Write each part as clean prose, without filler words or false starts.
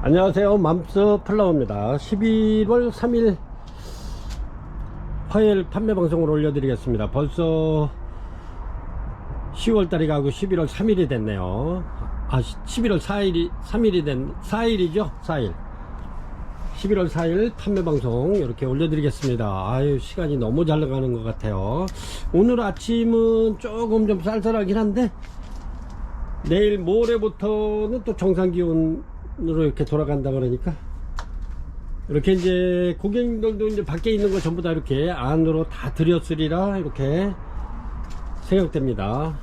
안녕하세요. 맘스 플라워입니다. 11월 3일 화요일 판매 방송을 올려드리겠습니다. 벌써 10월달이 가고 11월 3일이 됐네요. 11월 4일이죠. 4일. 11월 4일 판매 방송 이렇게 올려드리겠습니다. 아유, 시간이 너무 잘 나가는 것 같아요. 오늘 아침은 조금 좀 쌀쌀하긴 한데 내일 모레부터는 또 정상 기온으로 이렇게 돌아간다 그러니까 이렇게 이제 고객님들도 이제 밖에 있는 거 전부 다 이렇게 안으로 다 들였으리라 이렇게 생각됩니다.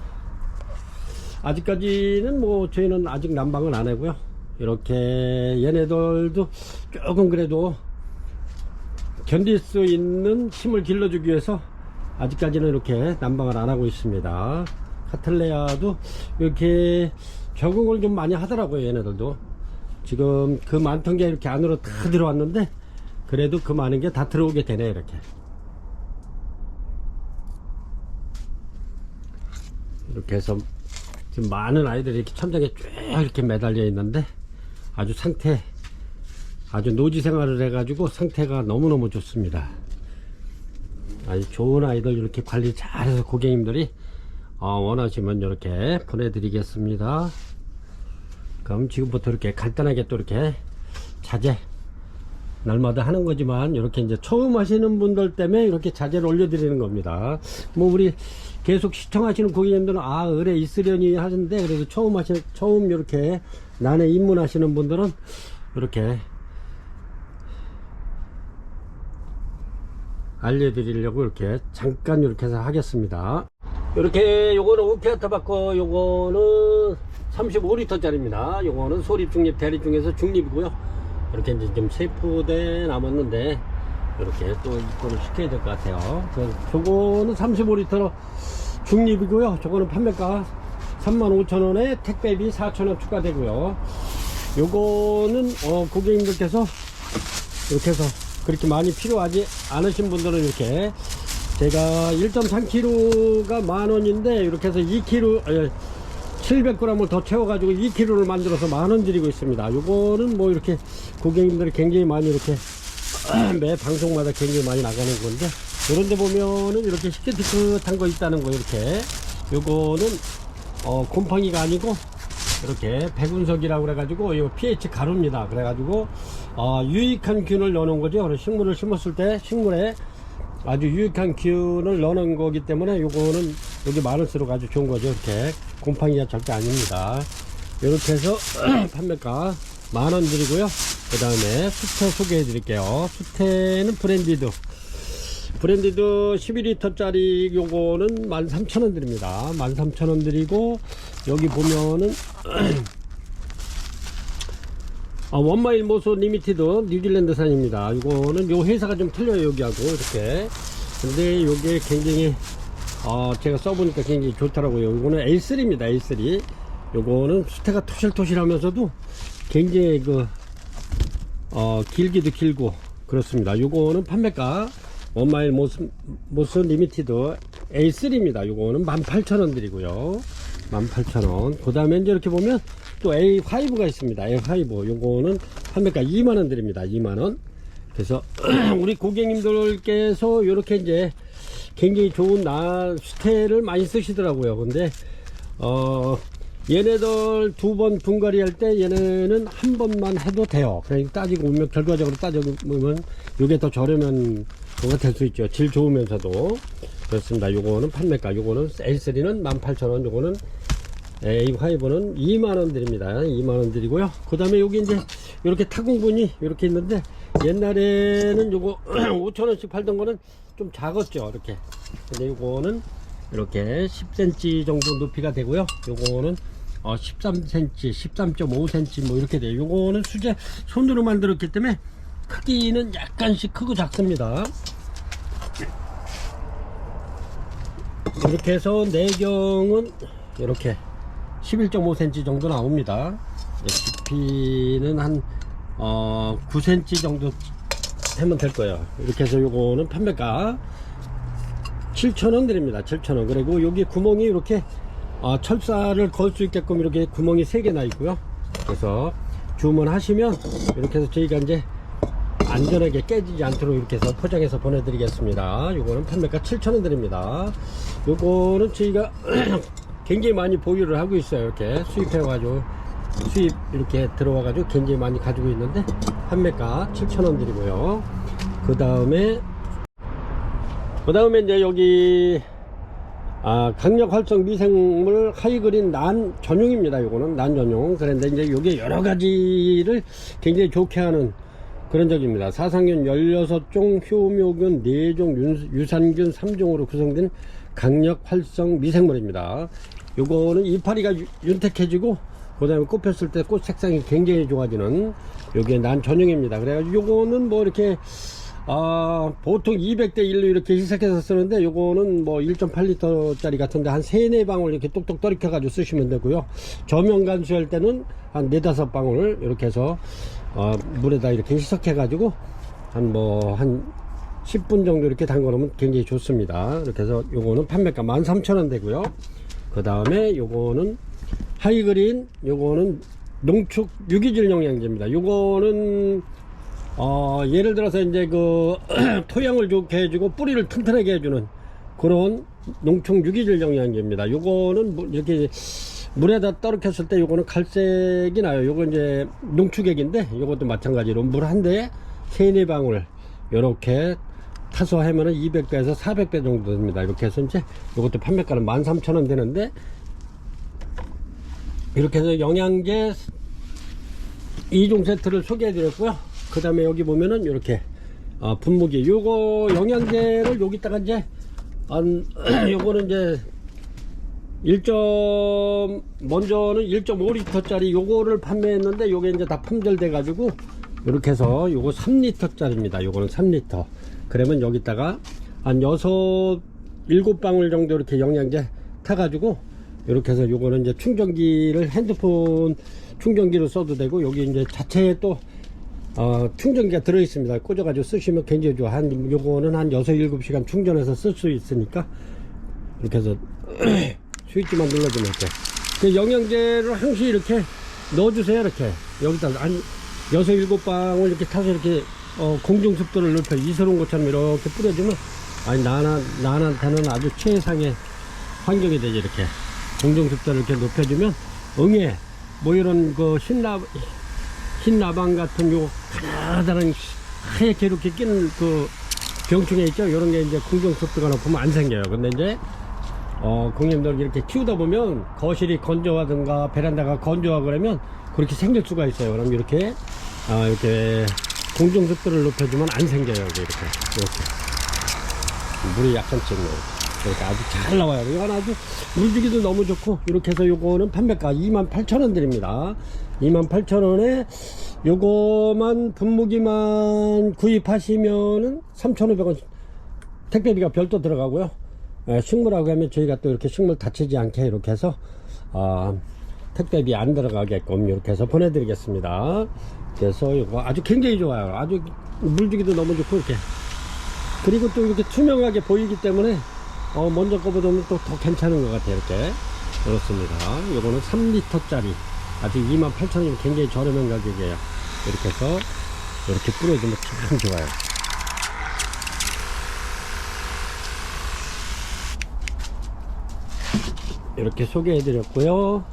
아직까지는 뭐 저희는 아직 난방은 안 하고요. 이렇게 얘네들도 조금 그래도 견딜 수 있는 힘을 길러주기 위해서 아직까지는 이렇게 난방을 안 하고 있습니다. 카틀레아도 이렇게 적응을 좀 많이 하더라고요. 얘네들도 지금 그 많던 게 이렇게 안으로 다 들어왔는데 그래도 그 많은 게 다 들어오게 되네. 이렇게 해서 지금 많은 아이들이 이렇게 천장에 쭉 이렇게 매달려 있는데 아주 노지 생활을 해가지고 상태가 너무너무 좋습니다. 아주 좋은 아이들 이렇게 관리 잘해서 고객님들이 원하시면 이렇게 보내드리겠습니다. 그럼 지금부터 이렇게 간단하게 또 이렇게 자재 날마다 하는 거지만 이렇게 이제 처음 하시는 분들 때문에 이렇게 자재를 올려드리는 겁니다. 뭐 우리 계속 시청하시는 고객님들은 의뢰 있으려니 하는데 그래도 처음 이렇게 난에 입문하시는 분들은 이렇게 알려드리려고 이렇게 잠깐 이렇게 해서 하겠습니다. 이렇게 요거는 오피아타 바꿔 요거는 35L 짜리입니다. 요거는 소립 중립 대립 중에서 중립이고요. 이렇게 이제 좀 세포대 남았는데 이렇게 또 입고를 시켜야 될 것 같아요. 저거는 35L 중립이고요. 저거는 판매가 35,000원에 택배비 4,000원 추가되고요. 요거는 고객님들께서 이렇게 해서 그렇게 많이 필요하지 않으신 분들은 이렇게 제가 1.3kg가 만원인데 이렇게 해서 700g을 더 채워가지고 2kg를 만들어서 만원 드리고 있습니다. 요거는 뭐 이렇게 고객님들이 굉장히 많이 이렇게 매 방송마다 굉장히 많이 나가는 건데 이런데 보면은 이렇게 시크티끗한 거 있다는 거 이렇게 요거는 곰팡이가 아니고 이렇게 백운석이라고 그래가지고 이 pH 가루입니다. 그래가지고 유익한 균을 넣어놓은 거죠. 그래서 식물을 심었을 때 식물에 아주 유익한 균을 넣어놓은 거기 때문에 요거는 여기 많을수록 아주 좋은 거죠. 이렇게 곰팡이가 절대 아닙니다. 이렇게 해서 판매가 만원 드리고요. 그 다음에 수태 소개해 드릴게요. 수태는 브랜디드 11L 짜리 요거는 13,000원 드립니다. 13,000원 드리고 여기 보면은 원마일 모소 리미티드 뉴질랜드산입니다. 이거는 요 회사가 좀 틀려요. 여기하고 이렇게. 근데 요게 굉장히 제가 써보니까 굉장히 좋더라고요. 이거는 A3입니다. A3. 요거는 수태가 토실토실하면서도 굉장히 길기도 길고 그렇습니다. 요거는 판매가 원마일 모스 리미티드 A3입니다. 요거는 18,000원 드리고요. 18,000원. 그 다음에 이제 이렇게 보면 또 A5가 있습니다. A5. 요거는 판매가 2만원 드립니다. 2만원. 그래서 우리 고객님들께서 요렇게 이제 굉장히 좋은 수태를 많이 쓰시더라고요. 근데 얘네들 두 번 분갈이 할 때 얘네는 한 번만 해도 돼요. 그러니까 따지고 보면 결과적으로 따져보면 요게 더 저렴한 거가 될 수 있죠. 질 좋으면서도. 그렇습니다. 요거는 판매가 요거는 A3는 18,000원, 요거는 A5는 2만원 드립니다. 2만원 드리고요. 그 다음에 여기 이제 이렇게 타공분이 이렇게 있는데 옛날에는 요거 5,000원씩 팔던 거는 좀 작았죠. 이렇게. 근데 요거는 이렇게 10cm 정도 높이가 되고요. 요거는 13cm, 13.5cm 뭐 이렇게 돼요. 요거는 수제 손으로 만들었기 때문에 크기는 약간씩 크고 작습니다. 이렇게 해서 내경은 이렇게 11.5cm 정도 나옵니다. 깊이는 한 9cm 정도 하면 될 거예요. 이렇게 해서 요거는 판매가 7,000원 드립니다. 7,000원. 그리고 여기 구멍이 이렇게 철사를 걸 수 있게끔 이렇게 구멍이 3개 나 있고요. 그래서 주문하시면 이렇게 해서 저희가 이제 안전하게 깨지지 않도록 이렇게 해서 포장해서 보내드리겠습니다. 요거는 판매가 7,000원 드립니다. 요거는 저희가 굉장히 많이 보유를 하고 있어요. 이렇게 수입해가지고 수입 이렇게 들어와가지고 굉장히 많이 가지고 있는데 판매가 7,000원 드리고요. 그 다음에 이제 여기 강력 활성 미생물 하이그린 난 전용입니다. 요거는 난 전용. 그런데 이제 요게 여러 가지를 굉장히 좋게 하는 그런 적입니다. 사상균 16종, 효묘균 4종, 유산균 3종으로 구성된 강력 활성 미생물입니다. 요거는 이파리가 윤택해지고 그 다음에 꽃 폈을 때 꽃 색상이 굉장히 좋아지는 요게 난 전용입니다. 그래가지고 요거는 뭐 이렇게 보통 200대 1로 이렇게 희석해서 쓰는데 요거는 뭐 1.8L 짜리 같은데 한 3, 4방울 이렇게 똑똑 떨이켜 가지고 쓰시면 되고요. 저면 간수할 때는 한 4, 5방울 이렇게 해서 물에다 이렇게 희석해 가지고 한 10분 정도 이렇게 담궈 놓으면 굉장히 좋습니다. 이렇게 해서 요거는 판매가 13,000원 되고요. 그 다음에 요거는 하이그린, 요거는 농축 유기질 영양제입니다. 요거는 예를 들어서 이제 그 토양을 좋게 해주고 뿌리를 튼튼하게 해주는 그런 농축 유기질 영양제입니다. 요거는 이렇게 물에다 떨어졌을 때 요거는 갈색이 나요. 요거 이제 농축액인데 요것도 마찬가지로 물 한 대에 3, 4방울 요렇게 타서 하면은 200배에서 400배 정도 됩니다. 이렇게 해서 이제 요것도 판매가는 13,000원 되는데 이렇게 해서 영양제 2종 세트를 소개해 드렸고요. 그 다음에 여기 보면은 이렇게 분무기 요거 영양제를 여기다가 이제 요거는 이제 먼저는 1.5L 짜리 요거를 판매했는데 요게 이제 다 품절돼 가지고 이렇게 해서 요거 3L 짜리입니다. 요거는 3L. 그러면 여기다가 한 6, 7방울 정도 이렇게 영양제 타가지고 이렇게 해서 요거는 이제 충전기를 핸드폰 충전기로 써도 되고 여기 이제 자체에 또 충전기가 들어 있습니다. 꽂아가지고 쓰시면 굉장히 좋아. 요거는 한 6, 7시간 충전해서 쓸 수 있으니까 이렇게 해서 스위치만 눌러주면 이렇게 그 영양제를 항시 이렇게 넣어주세요. 이렇게 여기다 한 6, 7방울 이렇게 타서 이렇게 공중 습도를 높여 이스러운 것처럼 이렇게 뿌려주면 난한테는 아주 최상의 환경이 되지. 이렇게 공중 습도를 이렇게 높여주면 응애 뭐 이런 그 흰나방 같은 요 가다란 하얗게 이렇게 끼는 그 병충해 있죠. 이런 게 이제 공중 습도가 높으면 안 생겨요. 근데 이제 고객님들 이렇게 키우다 보면 거실이 건조하든가 베란다가 건조하고 그러면 그렇게 생길 수가 있어요. 그럼 이렇게 공중 습도를 높여주면 안 생겨요. 이렇게 물이 약간 찌네요. 이렇게 아주 잘 나와요. 이건 아주 물주기도 너무 좋고 이렇게 해서 요거는 판매가 28,000원 드립니다. 28,000원에 요거만 분무기만 구입하시면은 3,500원 택배비가 별도 들어가고요. 식물하고 하면 저희가 또 이렇게 식물 다치지 않게 이렇게 해서 택배비 안 들어가게끔 이렇게 해서 보내드리겠습니다. 그래서 이거 아주 굉장히 좋아요. 아주 물주기도 너무 좋고 이렇게 그리고 또 이렇게 투명하게 보이기 때문에 먼저 거보다 또 더 괜찮은 것 같아요. 이렇게 그렇습니다. 요거는 3L 짜리 아주 28,000원이면 굉장히 저렴한 가격이에요. 이렇게 해서 이렇게 뿌려주면 참 좋아요. 이렇게 소개해 드렸고요.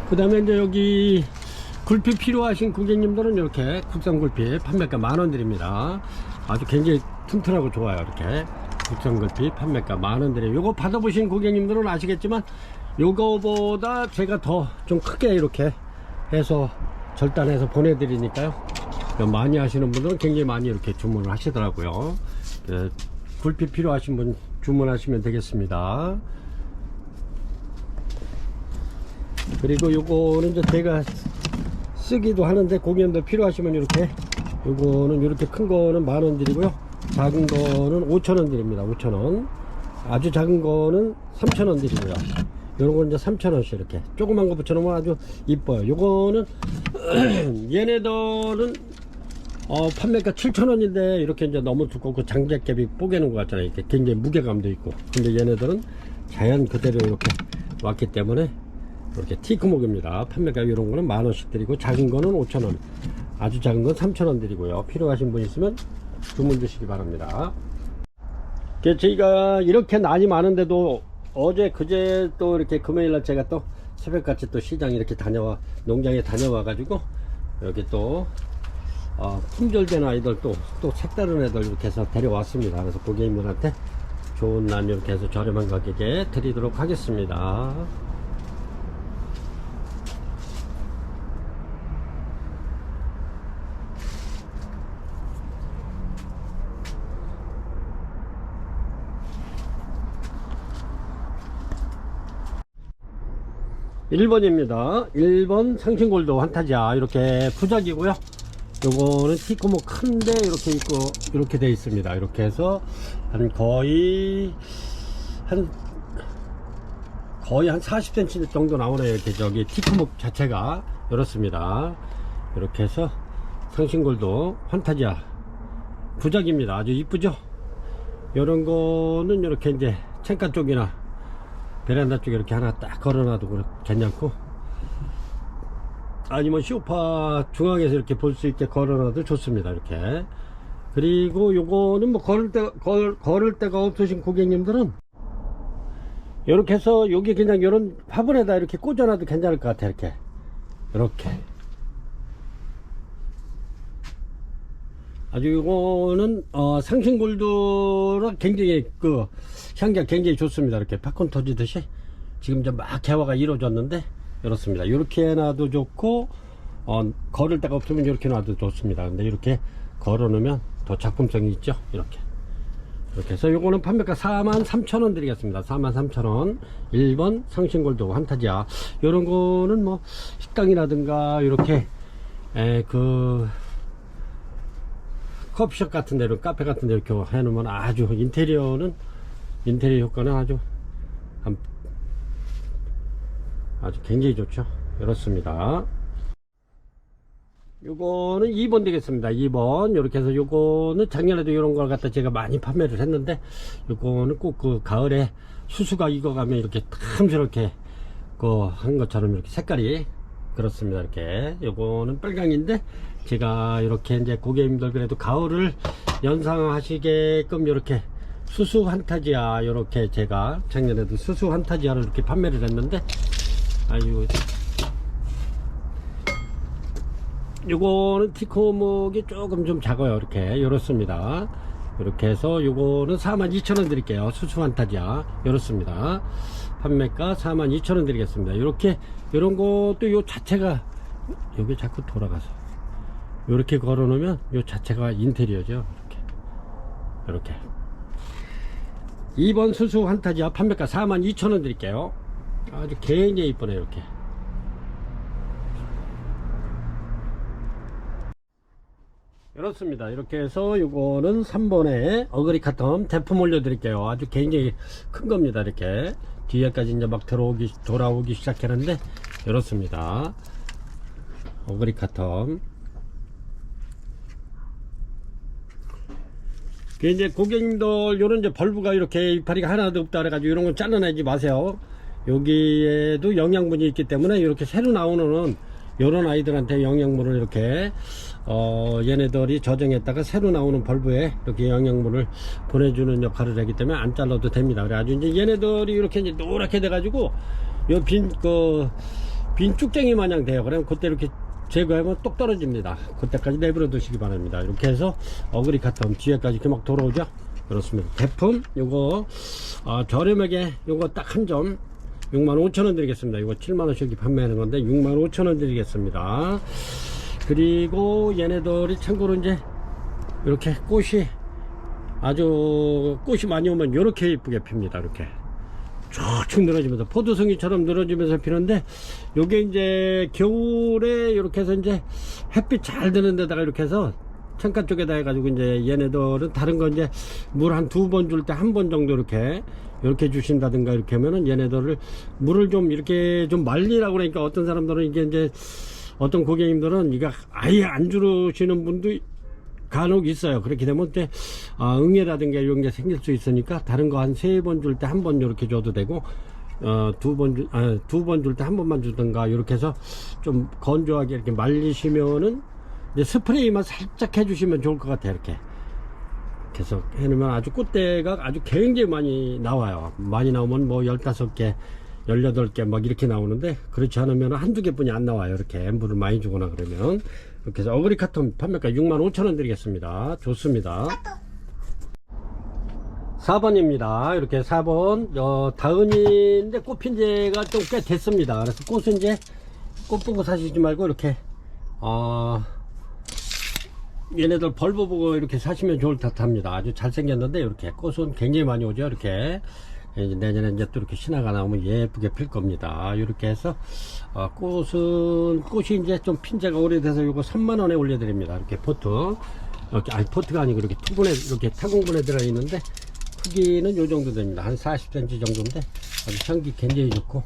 그 다음에 이제 여기 굴피 필요하신 고객님들은 이렇게 국산 굴피 판매가 10,000원 드립니다. 아주 굉장히 튼튼하고 좋아요. 이렇게 국산 굴피 판매가 10,000원 드려요. 요거 받아보신 고객님들은 아시겠지만 요거보다 제가 더 좀 크게 이렇게 해서 절단해서 보내드리니까요. 많이 하시는 분들은 굉장히 많이 이렇게 주문을 하시더라고요. 굴피 필요하신 분 주문하시면 되겠습니다. 그리고 요거는 이제 제가 쓰기도 하는데 고객님들 필요하시면 이렇게 요거는 이렇게 큰 거는 10,000원 드리고요. 작은 거는 5,000원 드립니다. 5,000원. 아주 작은 거는 3,000원 드리고요. 요런 건 이제 3,000원씩 이렇게 조그만 거 붙여놓으면 아주 이뻐요. 요거는 얘네들은 판매가 7,000원인데 이렇게 이제 너무 두껍고 장작개비 뽀개는 것 같잖아요. 이렇게 굉장히 무게감도 있고. 근데 얘네들은 자연 그대로 이렇게 왔기 때문에 이렇게 티크목입니다. 판매가 이런 거는 10,000원씩 드리고, 작은 거는 5,000원, 아주 작은 건 3,000원 드리고요. 필요하신 분 있으면 주문 주시기 바랍니다. 저희가 이렇게 난이 많은데도 어제 그제 또 이렇게 금요일날 제가 또 새벽같이 또 시장 이렇게 농장에 다녀와 가지고 여기 또 품절된 아이들 또 색다른 애들 이렇게 해서 데려왔습니다. 그래서 고객님들한테 좋은 난 이렇게 해서 저렴한 가격에 드리도록 하겠습니다. (1번입니다) 1번 상신골드 환타지아 이렇게 푸작이고요. 요거는 티코목 큰데 이렇게 있고 이렇게 돼 있습니다. 이렇게 해서 거의 한 40cm 정도 나오네요. 이렇게 저기 티코목 자체가 이렇습니다. 이렇게 해서 상신골드 환타지아 부작입니다. 아주 이쁘죠. 요런 거는 이렇게 이제 창가 쪽이나 베란다 쪽에 이렇게 하나 딱 걸어놔도 괜찮고, 아니면 소파 중앙에서 이렇게 볼 수 있게 걸어놔도 좋습니다. 이렇게. 그리고 요거는 뭐 걸을 데가 없으신 고객님들은 이렇게 해서 여기 그냥 요런 화분에다 이렇게 꽂아놔도 괜찮을 것 같아요. 이렇게 아주 요거는 상신골드라 굉장히 향기가 굉장히 좋습니다. 이렇게 팝콘 터지듯이 지금 이제 막 개화가 이루어졌는데 이렇습니다. 이렇게 해놔도 좋고, 걸을 데가 없으면 이렇게 놔도 좋습니다. 근데 이렇게 걸어 놓으면 더 작품성이 있죠. 이렇게 해서 요거는 판매가 43,000원 드리겠습니다. 43,000원 1번 상신골드 환타지아. 요런 거는 뭐 식당이라든가 이렇게 커피숍 같은 데로, 카페 같은 데 이렇게 해놓으면 아주 인테리어 효과는 아주 굉장히 좋죠. 이렇습니다. 요거는 2번 되겠습니다. 2번. 요렇게 해서 요거는 작년에도 이런 걸 갖다 제가 많이 판매를 했는데, 요거는 꼭 가을에 수수가 익어가면 이렇게 탐스럽게 한 것처럼 이렇게 색깔이 그렇습니다. 이렇게 요거는 빨강인데, 제가 이렇게 이제 고객님들 그래도 가을을 연상하시게끔 이렇게 수수 환타지아, 이렇게 제가 작년에도 수수 환타지아를 이렇게 판매를 했는데, 아유, 요거는 티코목이 조금 좀 작아요. 이렇습니다. 이렇게 해서 요거는 42,000원 드릴게요. 수수 환타지아 이렇습니다. 판매가 42,000원 드리겠습니다. 이렇게 이런 것도 요 자체가 여기 자꾸 돌아가서 이렇게 걸어 놓으면 요 자체가 인테리어죠. 이렇게 2번 수수 환타지아 판매가 42,000원 드릴게요. 아주 굉장히 이쁘네요. 이렇게 이렇습니다. 이렇게 해서 요거는 3번에 어그리 카텀 대품 올려 드릴게요. 아주 굉장히 큰 겁니다. 이렇게 뒤에까지 이제 막 돌아오기 시작했는데 이렇습니다. 어그리 카텀. 이제 고객님들 요런 이제 벌브가 이렇게 이파리가 하나도 없다 그래가지고 이런 건 잘라내지 마세요. 여기에도 영양분이 있기 때문에 이렇게 새로 나오는 요런 아이들한테 영양분을 이렇게 얘네들이 저장했다가 새로 나오는 벌브에 이렇게 영양분을 보내주는 역할을 하기 때문에 안 잘라도 됩니다. 그래가지고 이제 얘네들이 이렇게 이제 노랗게 돼가지고 요 빈 쭉쟁이 마냥 돼요. 그러면 그때 이렇게 제거하면 똑 떨어집니다. 그때까지 내버려 두시기 바랍니다. 이렇게 해서 어그리 카텀 뒤에까지 이렇게 막 돌아오죠. 그렇습니다. 제품 요거 저렴하게 요거 딱 한 점 65,000원 드리겠습니다. 이거 7만원씩이 판매하는 건데 65,000원 드리겠습니다. 그리고 얘네들이 참고로 이제 이렇게 꽃이 많이 오면 이렇게 이쁘게 핍니다. 이렇게 쭉쭉 늘어지면서 포도송이처럼 늘어지면서 피는데, 요게 이제 겨울에 이렇게 해서 이제 햇빛 잘 드는 데다가 이렇게 해서 창가 쪽에다 해가지고 이제 얘네들은 다른 거 이제 물 한 2번 줄 때 1번 정도 이렇게 주신다든가 이렇게 하면은 얘네들을 물을 좀 이렇게 좀 말리라고 그러니까 어떤 사람들은 이게 이제 어떤 고객님들은 이거 아예 안 주시는 분도 간혹 있어요. 그렇게 되면 때 응애라든가 이런 게 생길 수 있으니까 다른 거 한 3번 줄 때 1번 이렇게 줘도 되고, 두 번 줄 때 한 번만 주든가 이렇게 해서 좀 건조하게 이렇게 말리시면은 이제 스프레이만 살짝 해주시면 좋을 것 같아요. 이렇게 계속 해놓으면 아주 꽃대가 아주 굉장히 많이 나와요. 많이 나오면 뭐 15개 18개 막 이렇게 나오는데, 그렇지 않으면 한두 개뿐이 안 나와요. 이렇게 물을 많이 주거나 그러면. 이렇게 해서 어그리 카톤 판매가 65,000원 드리겠습니다. 좋습니다. 4번입니다. 이렇게 4번 다은이인데 꽃핀 지가 좀 꽤 됐습니다. 그래서 꽃은 이제 꽃 보고 사시지 말고 이렇게 얘네들 벌 보고 이렇게 사시면 좋을 듯 합니다. 아주 잘생겼는데 이렇게 꽃은 굉장히 많이 오죠. 이렇게 이제 내년에 이제 또 이렇게 신화가 나오면 예쁘게 필 겁니다. 이렇게 해서 꽃이 이제 좀 핀제가 오래돼서 요거 3만원에 올려드립니다. 이렇게 포트, 이렇게 아니 포트가 아니고 이렇게 투분에 이렇게 타공분에 들어 있는데 크기는 요 정도 됩니다. 한 40cm 정도인데 아주 향기 굉장히 좋고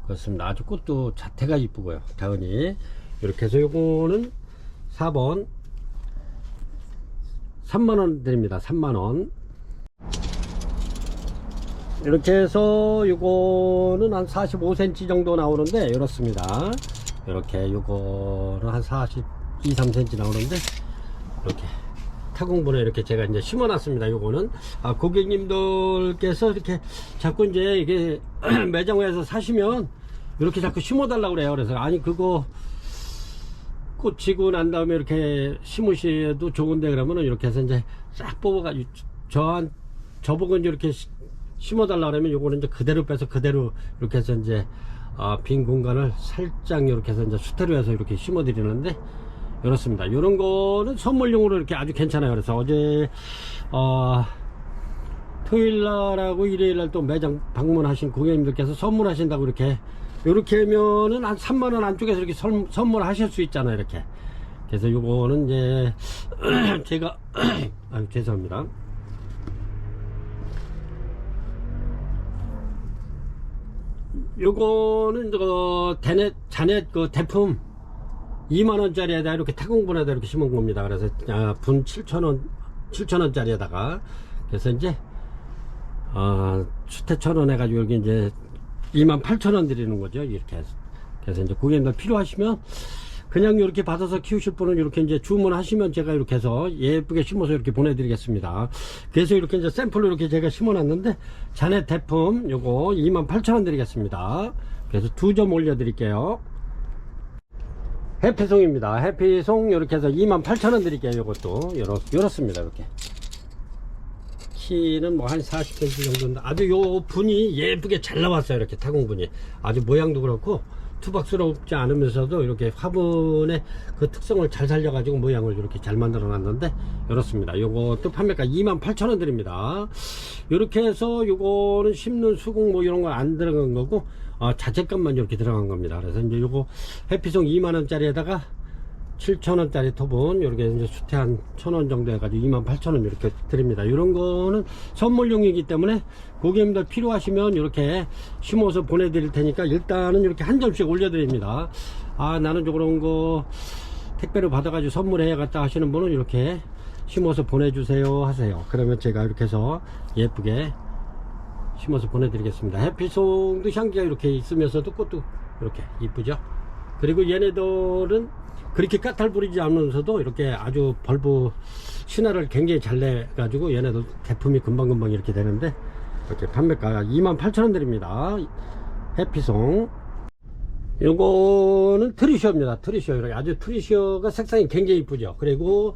그렇습니다. 아주 꽃도 자태가 이쁘고요. 다은이 이렇게 해서 요거는 4번 3만원 드립니다. 3만원. 이렇게 해서 요거는 한 45cm 정도 나오는데 이렇습니다. 이렇게 요거는 한 42, 3cm 나오는데 이렇게 타공분에 이렇게 제가 이제 심어 놨습니다. 요거는 고객님들께서 이렇게 자꾸 이제 이게 매장에서 사시면 이렇게 자꾸 심어 달라고 그래요. 그래서 아니 그거 꽃 지고 난 다음에 이렇게 심으셔도 좋은데 그러면은 이렇게 해서 이제 싹 뽑아가지고 저보고 이제 이렇게 심어 달라 그러면 요거는 이제 그대로 빼서 그대로 이렇게 해서 이제 빈 공간을 살짝 이렇게 해서 이제 수태로 해서 이렇게 심어 드리는데 이렇습니다. 이런 거는 선물용으로 이렇게 아주 괜찮아요. 그래서 어제 토요일날하고 일요일날 또 매장 방문하신 고객님들께서 선물하신다고 이렇게 하면은 한 3만원 안쪽에서 이렇게 선물하실 수 있잖아요. 이렇게. 그래서 요거는 이제 제가 아유 죄송합니다. 요거는 자넷 그 대품 2만원짜리에다 이렇게 타공분에다 이렇게 심은 겁니다. 그래서 분 7,000원짜리에다가 그래서 이제 수태 1,000원 해가지고 여기 이제 28,000원 드리는 거죠. 이렇게 해서. 그래서 이제 고객님들 필요하시면 그냥 이렇게 받아서 키우실 분은 이렇게 이제 주문하시면 제가 이렇게 해서 예쁘게 심어서 이렇게 보내드리겠습니다. 그래서 이렇게 이제 샘플로 이렇게 제가 심어 놨는데 자네 대품 요거 28,000원 드리겠습니다. 그래서 2점 올려 드릴게요. 해피송입니다. 해피송 이렇게 해서 28,000원 드릴게요. 요것도 이렇습니다. 이렇게 키는 뭐 한 40cm 정도인데 아주 요 분이 예쁘게 잘 나왔어요. 이렇게 타공분이 아주 모양도 그렇고 투박스럽지 않으면서도 이렇게 화분의 그 특성을 잘 살려가지고 모양을 이렇게 잘 만들어 놨는데 이렇습니다. 요것도 판매가 28,000원 드립니다. 이렇게 해서 요거는 심는 수국 뭐 이런 거 안 들어간 거고 자재값만 이렇게 들어간 겁니다. 그래서 이제 요거 해피송 2만원짜리에다가 7,000원짜리 톱은 이렇게 이제 수태 한 1,000원 정도 해가지고 28,000원 이렇게 드립니다. 이런 거는 선물용이기 때문에 고객님들 필요하시면 이렇게 심어서 보내드릴 테니까 일단은 이렇게 한 점씩 올려드립니다. 나는 저런 거 택배로 받아가지고 선물해야겠다 하시는 분은 이렇게 심어서 보내주세요 하세요. 그러면 제가 이렇게 해서 예쁘게 심어서 보내드리겠습니다. 해피송도 향기가 이렇게 있으면서도 꽃도 이렇게 이쁘죠. 그리고 얘네들은 그렇게 까탈부리지 않으면서도 이렇게 아주 벌브 신화를 굉장히 잘 내가지고 얘네들 대품이 금방금방 이렇게 되는데 이렇게 판매가 28,000원 드립니다. 해피송 요거는 트리셔입니다. 트리셔 이렇게 아주 트리셔가 색상이 굉장히 이쁘죠. 그리고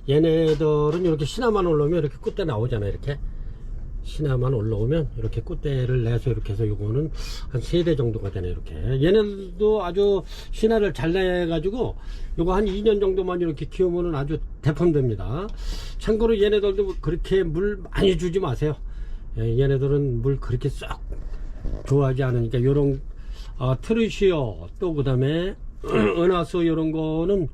얘네들은 이렇게 신화만 올라오면 이렇게 꽃대 나오잖아요. 이렇게 신화만 올라오면 이렇게 꽃대를 내서 이렇게 해서 요거는 한 3대 정도가 되네. 이렇게 얘네들도 아주 신화를 잘 내가지고 요거 한 2년 정도만 이렇게 키우면은 아주 대품됩니다. 참고로 얘네들도 그렇게 물 많이 주지 마세요. 얘네들은 물 그렇게 썩 좋아하지 않으니까 요런 트리시어 또 그 다음에 은하수 요런 거는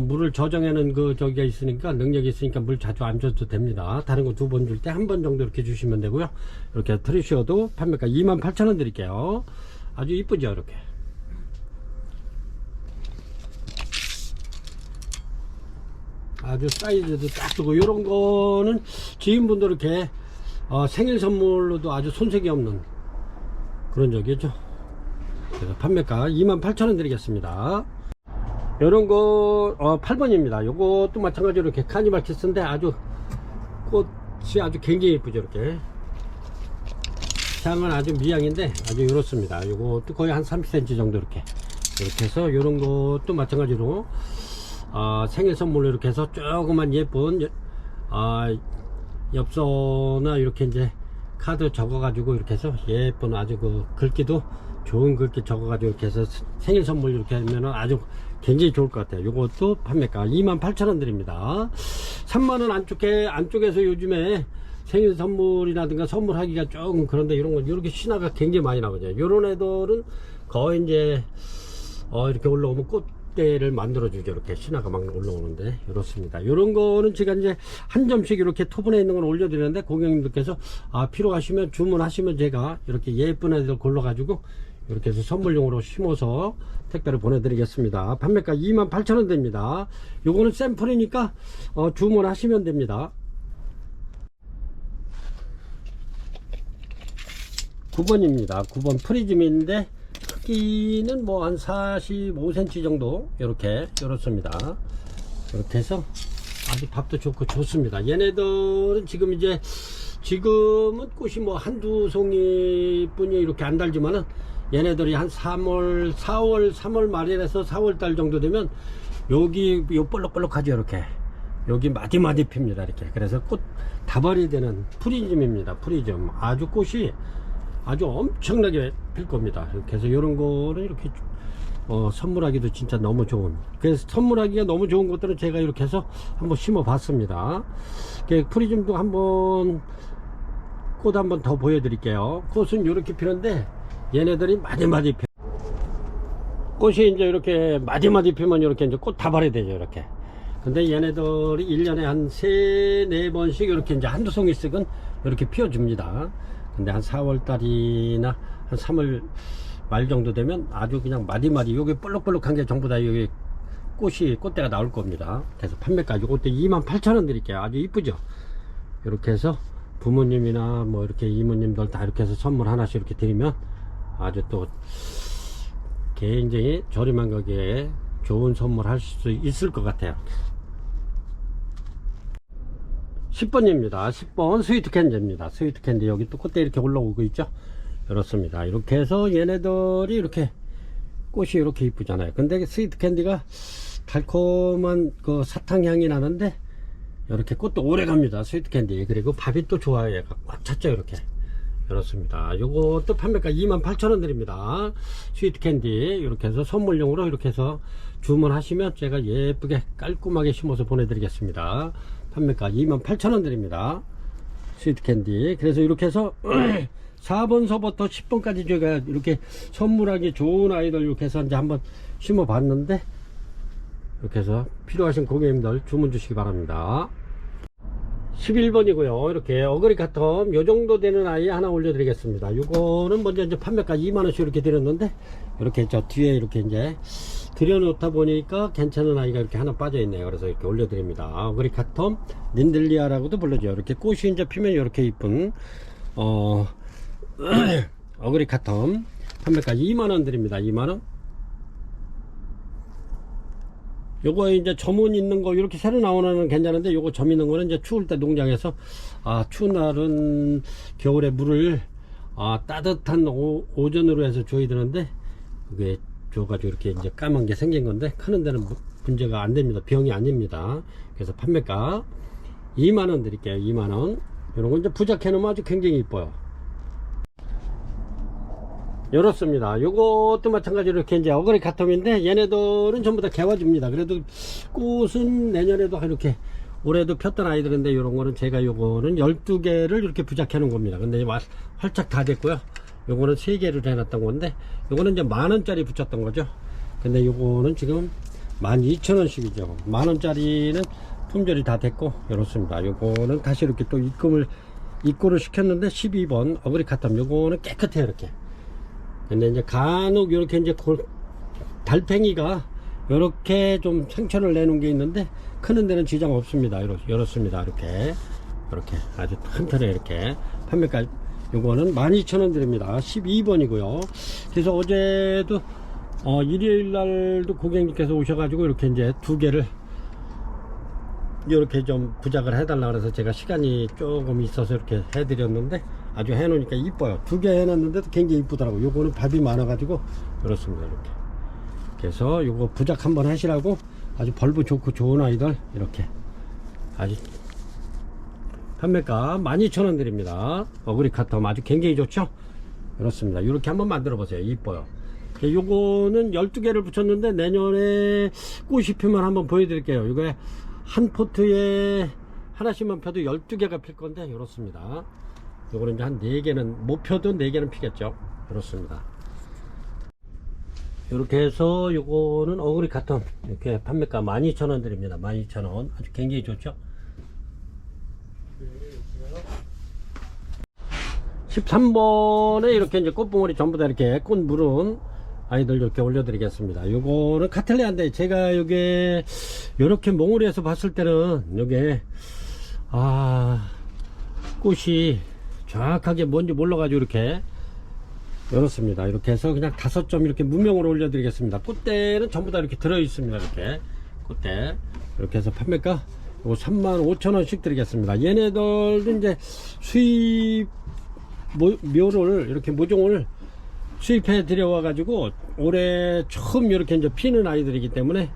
물을 저장하는 그 저기가 있으니까 능력이 있으니까 물 자주 안 줘도 됩니다. 다른 거 2번 줄 때 한 번 정도 이렇게 주시면 되고요. 이렇게 트리시어도 판매가 28,000원 드릴게요. 아주 이쁘죠. 이렇게 아주 사이즈도 딱 두고 요런 거는 지인분들 이렇게 생일 선물로도 아주 손색이 없는 그런 적이죠. 그래서 판매가 28,000원 드리겠습니다. 요런 거 8번입니다. 요것도 마찬가지로 이렇게 카니발 키스인데 아주 꽃이 아주 굉장히 예쁘죠. 이렇게 향은 아주 미향인데 아주 이렇습니다. 요것도 거의 한 30cm 정도 이렇게 해서 요런 것도 마찬가지로 생일 선물로 이렇게 해서 조그만 예쁜 엽서나 이렇게 이제 카드 적어 가지고 이렇게 해서 예쁜 아주 그 글귀도 좋은 글귀 적어 가지고 이렇게 해서 생일 선물 이렇게 하면 아주 굉장히 좋을 것 같아요. 요것도 판매가 28,000원 드립니다. 3만원 안쪽에서 요즘에 생일 선물이라든가 선물하기가 조금 그런데 이런 건 이렇게 신화가 굉장히 많이 나거든요. 요런 애들은 거의 이제 이렇게 올라오면 꽃대를 만들어주죠. 이렇게 신화가 막 올라오는데 이렇습니다. 요런 거는 제가 이제 한 점씩 이렇게 토분에 있는 건 올려드리는데 고객님들께서 필요하시면 주문하시면 제가 이렇게 예쁜 애들 골라가지고 이렇게 해서 선물용으로 심어서 택배를 보내드리겠습니다. 판매가 28,000원 됩니다. 요거는 샘플이니까 주문하시면 됩니다. 9번입니다. 9번 프리즘인데 크기는 뭐 한 45cm 정도 이렇습니다. 이렇게 해서 아주 밥도 좋고 좋습니다. 얘네들은 지금은 꽃이 뭐 한두 송이 뿐이 이렇게 안 달지만은 얘네들이 한 3월 말에서 4월달 정도 되면 여기 요 볼록볼록하죠. 이렇게 여기 마디마디 핍니다. 이렇게 그래서 꽃 다발이 되는 프리즘입니다. 프리즘 아주 꽃이 아주 엄청나게 필 겁니다. 그래서 이런 거를 이렇게 선물하기도 진짜 너무 좋은, 그래서 선물하기가 너무 좋은 것들은 제가 이렇게 해서 한번 심어 봤습니다. 프리즘도 한번 꽃 한번 더 보여드릴게요. 꽃은 이렇게 피는데 얘네들이 마디마디 피, 꽃이 이제 이렇게 마디마디 피면 이렇게 이제 꽃 다발이 되죠. 이렇게. 근데 얘네들이 1년에 한 3-4번씩 이렇게 이제 한두 송이씩은 이렇게 피워줍니다. 근데 한 4월달이나 한 3월 말 정도 되면 아주 그냥 마디마디 여기 볼록볼록한 게 전부 다 여기 꽃대가 나올 겁니다. 그래서 판매까지 이것도 28,000원 드릴게요. 아주 이쁘죠. 이렇게 해서 부모님이나 뭐 이렇게 이모님들 다 이렇게 해서 선물 하나씩 이렇게 드리면 아주 또 굉장히 저렴한 가격에 좋은 선물 할 수 있을 것 같아요. 10번입니다. 10번 스위트 캔디입니다. 스위트 캔디 여기 또 꽃대 이렇게 올라오고 있죠. 이렇습니다. 이렇게 해서 얘네들이 이렇게 꽃이 이렇게 이쁘잖아요. 근데 스위트 캔디가 달콤한 그 사탕 향이 나는데 이렇게 꽃도 오래 갑니다. 스위트 캔디. 그리고 밥이 또 좋아요. 얘가 꽉 찼죠. 이렇게. 이렇습니다. 요것도 판매가 28,000원 드립니다. 스위트 캔디 이렇게 해서 선물용으로 이렇게 해서 주문하시면 제가 예쁘게 깔끔하게 심어서 보내드리겠습니다. 판매가 28,000원 드립니다. 스위트 캔디. 그래서 이렇게 해서 4번서부터 10번까지 제가 이렇게 선물하기 좋은 아이들 이렇게 해서 이제 한번 심어 봤는데 이렇게 해서 필요하신 고객님들 주문 주시기 바랍니다. 11번이고요. 이렇게 어그리 카텀 요 정도 되는 아이 하나 올려드리겠습니다. 요거는 먼저 이제 판매가 2만원씩 이렇게 드렸는데 이렇게 저 뒤에 이렇게 이제 들여놓다 보니까 괜찮은 아이가 이렇게 하나 빠져 있네요. 그래서 이렇게 올려드립니다. 어그리 카텀 닌들리아라고도 불러죠. 이렇게 꽃이 이제 피면 이렇게 이쁜 어그리 카텀 판매가 2만원 드립니다. 2만원. 요거 이제 점은 있는 거 이렇게 새로 나오는 건 괜찮은데 요거 점 있는 거는 이제 추울 때 농장에서 추운 날은 겨울에 물을 따뜻한 오전으로 해서 줘야 되는데 그게 줘가지고 이렇게 이제 까만 게 생긴 건데 크는 데는 문제가 안 됩니다. 병이 아닙니다. 그래서 판매가 2만원 드릴게요. 2만원. 요런 거 이제 부작해 놓으면 아주 굉장히 이뻐요. 이렇습니다. 요것도 마찬가지로 이렇게 이제 어그리 카텀인데 얘네들은 전부 다 개화줍니다. 그래도 꽃은 내년에도 이렇게 올해도 폈던 아이들인데 요런 거는 제가 요거는 12개를 이렇게 부작해 놓은 겁니다. 근데 활짝 다 됐고요. 요거는 3개를 해놨던 건데 요거는 이제 만원짜리 붙였던 거죠. 근데 요거는 지금 12,000원씩이죠. 만원짜리는 품절이 다 됐고 이렇습니다. 요거는 다시 이렇게 또 입고를 시켰는데 12번 어그리 카텀 요거는 깨끗해요. 이렇게. 근데 이제 간혹 이렇게 이제 달팽이가 이렇게 좀 상처를 내놓은 게 있는데 크는 데는 지장 없습니다. 이렇습니다. 이렇게 아주 튼튼해. 이렇게 판매가 요거는 12,000원 드립니다. 12번이고요. 그래서 어제도 일요일 날도 고객님께서 오셔가지고 이렇게 이제 두 개를 이렇게 좀 부작을 해달라 그래서 제가 시간이 조금 있어서 이렇게 해드렸는데 아주 해놓으니까 이뻐요. 두 개 해놨는데도 굉장히 이쁘더라고요. 요거는 밥이 많아가지고 그렇습니다. 이렇게. 그래서 요거 부작 한번 하시라고 아주 벌브 좋고 좋은 아이들 이렇게 아주 판매가 12,000원 드립니다. 어그리 카텀 아주 굉장히 좋죠? 그렇습니다. 이렇게 한번 만들어 보세요. 이뻐요. 요거는 12개를 붙였는데 내년에 꽃이 피면 한번 보여드릴게요. 이거에 한 포트에 하나씩만 펴도 12개가 필 건데 이렇습니다. 요거는 이제 한 4개는 못 펴도 4개는 피겠죠. 그렇습니다. 이렇게 해서 요거는 어그리 카톤 이렇게 판매가 12,000원 드립니다. 12,000원 아주 굉장히 좋죠. 13번에 이렇게 이제 꽃봉오리 전부 다 이렇게 꽃 물은 아이들 이렇게 올려드리겠습니다. 요거는 카틀레아인데 제가 요게 요렇게 몽우리에서 봤을 때는 요게 꽃이 정확하게 뭔지 몰라가지고 이렇게 열었습니다. 이렇게 해서 그냥 5점 이렇게 무명으로 올려드리겠습니다. 꽃대는 전부 다 이렇게 들어있습니다. 이렇게 꽃대 이렇게 해서 판매가 요거 35,000원씩 드리겠습니다. 얘네들도 이제 수입 묘를 이렇게 모종을 수입해 들여와 가지고 올해 처음 이렇게 이제 피는 아이들이기 때문에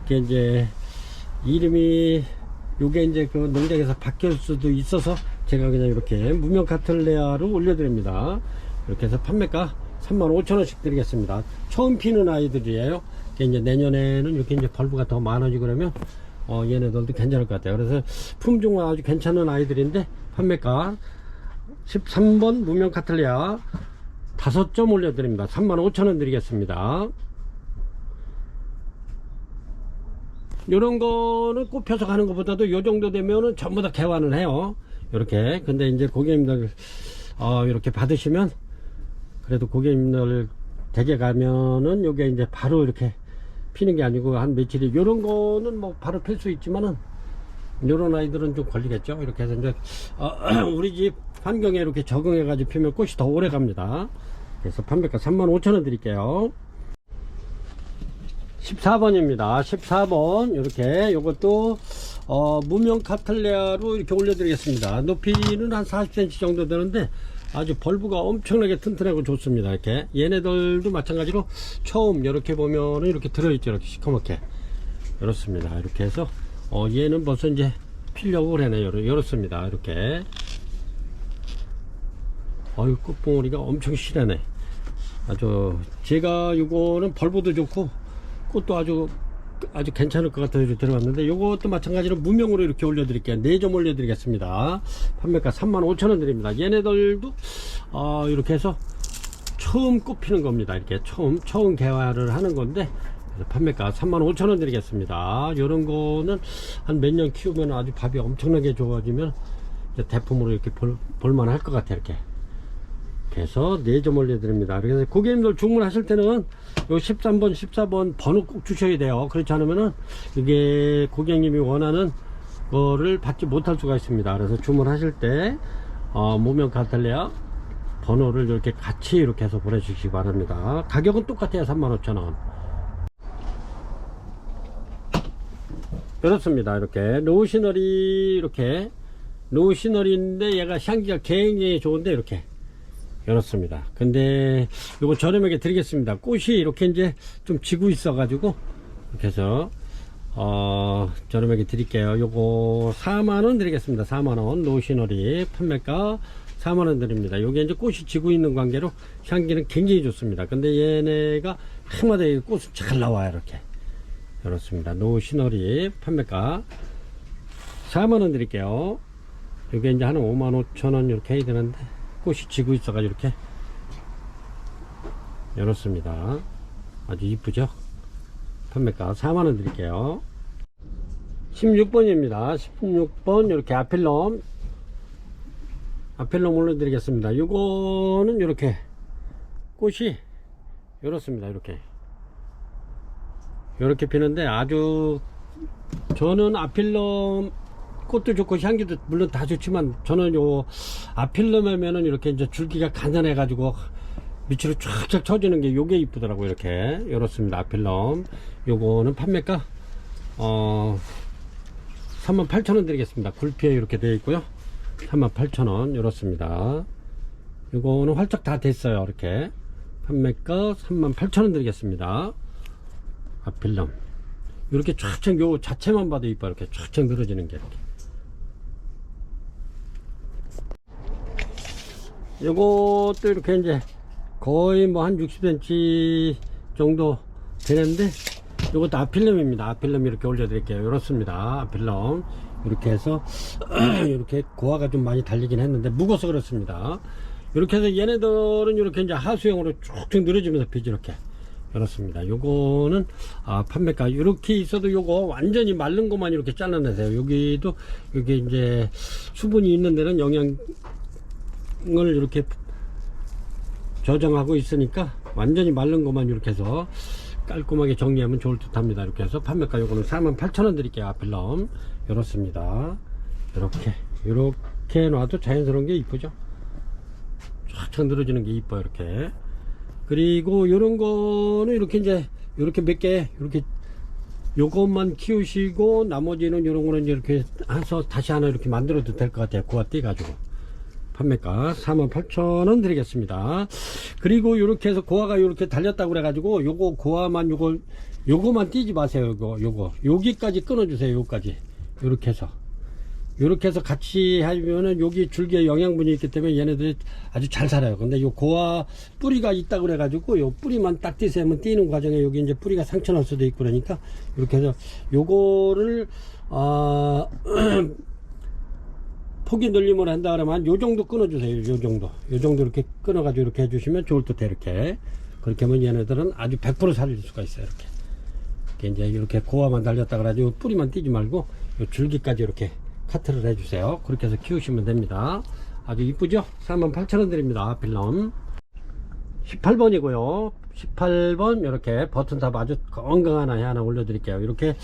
이게 이제 이름이 요게 이제 그 농장에서 바뀔 수도 있어서 제가 그냥 이렇게 무명 카틀레아로 올려드립니다. 이렇게 해서 판매가 35,000원씩 드리겠습니다. 처음 피는 아이들이에요. 이제 내년에는 이렇게 이제 벌브가 더 많아지고 그러면 얘네들도 괜찮을 것 같아요. 그래서 품종은 아주 괜찮은 아이들인데 판매가 13번 무명 카틀레아 5점 올려드립니다. 35,000원 드리겠습니다. 요런 거는 꽃 펴서 가는 것보다도 요 정도 되면은 전부 다 개화는 해요. 이렇게. 근데 이제 고객님들 이렇게 받으시면 그래도 고객님들 댁에 가면은 요게 이제 바로 이렇게 피는 게 아니고 한 며칠이 요런 거는 뭐 바로 필 수 있지만은 요런 아이들은 좀 걸리겠죠. 이렇게 해서 이제 우리 집 환경에 이렇게 적응해 가지고 피면 꽃이 더 오래 갑니다. 그래서 판매가 35,000원 드릴게요. 14번입니다. 14번 이렇게 요것도 무명 카틀레아로 이렇게 올려드리겠습니다. 높이는 한 40cm 정도 되는데 아주 벌브가 엄청나게 튼튼하고 좋습니다. 이렇게 얘네들도 마찬가지로 처음 이렇게 보면은 이렇게 들어있죠. 이렇게 시커멓게 이렇습니다. 이렇게 해서 얘는 벌써 이제 피려고 그러네요. 이렇습니다. 이렇게 꽃봉오리가 엄청 실하네. 아주 제가 요거는 벌브도 좋고 꽃도 아주 괜찮을 것 같아서 들어갔는데 요것도 마찬가지로 무명으로 이렇게 올려드릴게요. 4점 올려드리겠습니다. 판매가 35,000원 드립니다. 얘네들도 이렇게 해서 처음 꽃 피는 겁니다. 이렇게 처음 개화를 하는 건데 판매가 35,000원 드리겠습니다. 요런 거는 한 몇 년 키우면 아주 밥이 엄청나게 좋아지면 대품으로 이렇게 볼만 할 것 같아요. 이렇게 해서 4점 올려드립니다. 그래서 고객님들 주문하실 때는 요 13번 14번 번호 꼭 주셔야 돼요. 그렇지 않으면은 이게 고객님이 원하는 거를 받지 못할 수가 있습니다. 그래서 주문하실 때 무명 카틀레아 번호를 이렇게 같이 이렇게 해서 보내주시기 바랍니다. 가격은 똑같아요. 35,000원. 그렇습니다. 이렇게 로시너리 이렇게 로시너리인데 얘가 향기가 굉장히 좋은데 이렇게 이렇습니다. 근데 요거 저렴하게 드리겠습니다. 꽃이 이렇게 이제 좀 지고 있어 가지고 이렇게 해서 저렴하게 드릴게요. 요거 4만원 드리겠습니다. 4만원 로시너리 판매가 4만원 드립니다. 요게 이제 꽃이 지고 있는 관계로 향기는 굉장히 좋습니다. 근데 얘네가 해마다 꽃이 잘 나와요. 이렇게 이렇습니다. 로시너리 판매가 4만원 드릴게요. 요게 이제 한 55,000원 이렇게 해야 되는데 꽃이 지고 있어가지고 이렇게 이렇습니다. 아주 이쁘죠? 판매가 4만원 드릴게요. 16번입니다. 16번 이렇게 아필럼 올려드리겠습니다. 요거는 이렇게 꽃이 이렇습니다. 이렇게 피는데 아주 저는 아필럼 꽃도 좋고 향기도 물론 다 좋지만 저는 요 아필름 하면은 이렇게 이제 줄기가 간단해 가지고 밑으로 쫙쫙 쳐지는 게 요게 이쁘더라고요. 이렇게 이렇습니다. 아필름 요거는 판매가 38,000원 드리겠습니다. 굴피에 이렇게 되어 있고요. 38,000원 이렇습니다. 요거는 활짝 다 됐어요. 이렇게 판매가 38,000원 드리겠습니다. 아필름 이렇게 쫙쫙 요 자체만 봐도 이뻐요. 이렇게 쫙쫙 늘어지는 게 이렇게. 요것도 이렇게 이제 거의 뭐 한 60cm 정도 되는데 요것도 아필름입니다. 아필름 이렇게 올려드릴게요. 이렇습니다. 아필름 이렇게 해서 이렇게 고화가 좀 많이 달리긴 했는데 무거워서 그렇습니다. 이렇게 해서 얘네들은 이렇게 이제 하수형으로 쭉쭉 늘어지면서 피지 이렇게 이렇습니다. 요거는 판매가 이렇게 있어도 요거 완전히 마른 것만 이렇게 잘라내세요. 여기도 여기 이제 수분이 있는 데는 영양을 이렇게 저장하고 있으니까 완전히 마른 것만 이렇게 해서 깔끔하게 정리하면 좋을 듯 합니다. 이렇게 해서 판매가 요거는 48,000원 드릴게요. 아필름 이렇습니다. 이렇게 놔도 자연스러운 게 이쁘죠. 쫙쫙 늘어지는 게 이뻐요. 이렇게. 그리고 요런 거는 이렇게 이제 이렇게 몇 개 이렇게 요것만 키우시고 나머지는 요런 거는 이렇게 해서 다시 하나 이렇게 만들어도 될 것 같아요. 고아 떼 가지고 판매가 48,000원 드리겠습니다. 그리고 요렇게 해서 고아가 요렇게 달렸다고 그래 가지고 요거 고아만 요거만 띄지 마세요. 요거 여기까지 끊어 주세요. 요까지 요렇게 해서 같이 하면은 여기 줄기에 영양분이 있기 때문에 얘네들이 아주 잘 살아요. 근데 요 고아 뿌리가 있다고 그래 가지고 요 뿌리만 딱 띄세면 띄는 과정에 여기 이제 뿌리가 상처 날 수도 있고 그러니까 이렇게 해서 요거를 폭이 늘림을 한다 그러면 요 정도 끊어 주세요. 요 정도 이렇게 끊어 가지고 이렇게 해주시면 좋을 듯해. 이렇게 그렇게 하면 얘네들은 아주 100% 살릴 수가 있어요. 이렇게 이제 이렇게 고아만 달렸다 그래가지고 뿌리만 띄지 말고 요 줄기까지 이렇게 카트를 해주세요. 그렇게 해서 키우시면 됩니다. 아주 이쁘죠? 48,000원 드립니다. 아필름 18번이고요 18번 이렇게 버튼탑 아주 건강한 아이 하나 올려드릴게요. 이렇게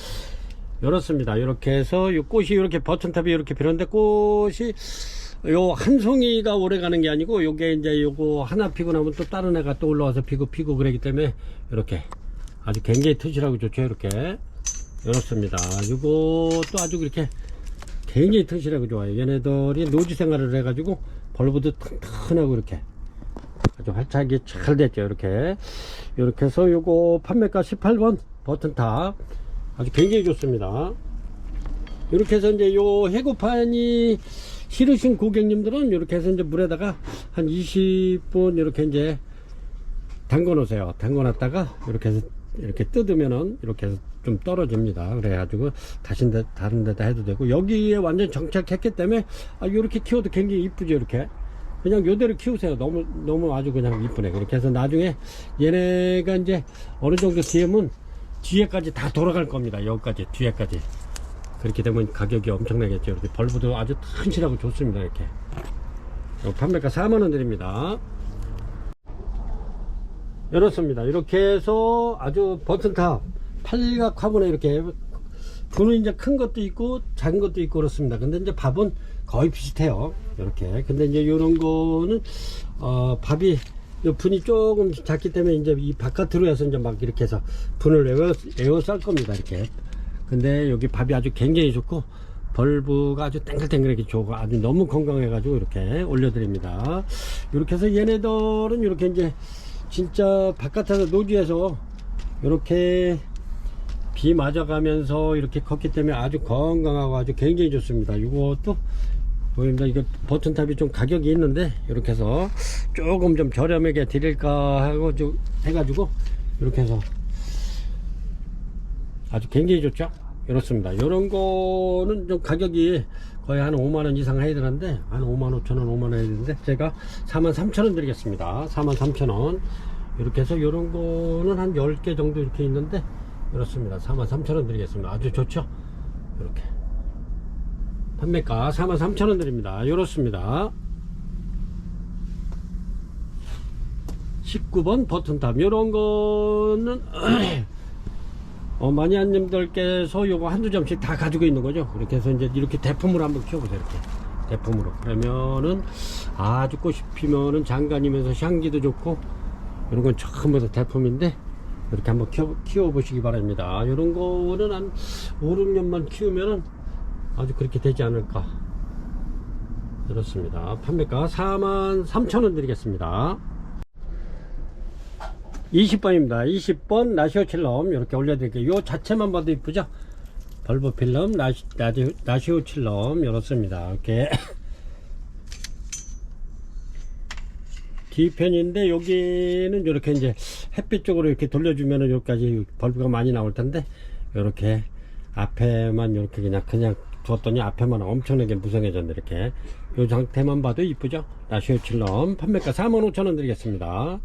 이렇습니다. 이렇게 해서 이 꽃이 이렇게 버튼탑이 이렇게 필요한데 꽃이 요 한 송이가 오래 가는 게 아니고 요게 이제 요거 하나 피고 나면 또 다른 애가 또 올라와서 피고 그러기 때문에 이렇게 아주 굉장히 튼실하고 좋죠. 이렇게 이렇습니다. 요것도 아주 그렇게 굉장히 튼실하고 좋아요. 얘네들이 노지 생활을 해가지고 벌브도 튼튼하고 이렇게 아주 활착이 잘 됐죠. 이렇게 해서 요거 판매가 18번 버튼탑 아주 굉장히 좋습니다. 이렇게 해서 이제 요 해고판이 싫으신 고객님들은 이렇게 해서 이제 물에다가 한 20분 이렇게 이제 담궈 놓으세요. 담궈 놨다가 이렇게 해서 이렇게 뜯으면은 이렇게 해서 좀 떨어집니다. 그래가지고 다시 다른 데다 해도 되고 여기에 완전 정착했기 때문에 이렇게 키워도 굉장히 이쁘죠. 이렇게 그냥 요대로 키우세요. 너무 아주 그냥 이쁘네. 그렇게 해서 나중에 얘네가 이제 어느 정도 뒤에면 뒤에까지 다 돌아갈 겁니다. 여기까지 뒤에까지. 그렇게 되면 가격이 엄청나겠죠. 이렇게 벌브도 아주 튼실하고 좋습니다. 이렇게 판매가 4만원 드립니다. 이렇습니다. 이렇게 해서 아주 버튼탑 팔각 화분에 이렇게 분은 이제 큰 것도 있고 작은 것도 있고 그렇습니다. 근데 이제 밥은 거의 비슷해요. 이렇게. 근데 이제 이런 거는 밥이 분이 조금 작기 때문에 이제 이 바깥으로 해서 이제 막 이렇게 해서 분을 에워 쌀 겁니다. 이렇게. 근데 여기 밥이 아주 굉장히 좋고 벌브가 아주 땡글땡글하게 좋고 아주 너무 건강해 가지고 이렇게 올려드립니다. 이렇게 해서 얘네들은 이렇게 이제 진짜 바깥에서 노지에서 이렇게 비 맞아가면서 이렇게 컸기 때문에 아주 건강하고 아주 굉장히 좋습니다. 이것도 보입니다. 이거 버튼탑이 좀 가격이 있는데 이렇게 해서 조금 좀 저렴하게 드릴까 하고 좀 해가지고 이렇게 해서 아주 굉장히 좋죠. 이렇습니다. 이런 거는 좀 가격이 거의 한 5만원 이상 해야 되는데 한 5만 5천원 5만원 해야 되는데 제가 43,000원 드리겠습니다. 43,000원. 이렇게 해서 이런 거는 한 10개 정도 이렇게 있는데 이렇습니다. 43,000원 드리겠습니다. 아주 좋죠. 이렇게 판매가 43,000원 드립니다. 이렇습니다. 19번 버튼탑 이런 거는 마니아님들께서 요거 한두 점씩 다 가지고 있는 거죠. 이렇게 해서 이제 이렇게 대품으로 한번 키워보세요. 이렇게 대품으로. 그러면은 아주 꽃이 피면은 장관이면서 향기도 좋고, 이런 건 전부 다 대품인데, 이렇게 한번 키워보시기 바랍니다. 이런 거는 한 5, 6년만 키우면은 아주 그렇게 되지 않을까. 그렇습니다. 판매가 43,000원 드리겠습니다. 20번입니다. 20번 나시오칠럼 이렇게 올려드릴게요. 요 자체만 봐도 이쁘죠? 벌브 필름 나시오칠럼 이렇습니다. 이렇게 뒤편인데 여기는 이렇게 이제 햇빛 쪽으로 이렇게 돌려주면은 여기까지 벌브가 많이 나올 텐데, 이렇게 앞에만 이렇게 그냥 두었더니 앞에만 엄청나게 무성해졌네. 이렇게 요 상태만 봐도 이쁘죠? 나시오칠럼 판매가 45,000원 드리겠습니다.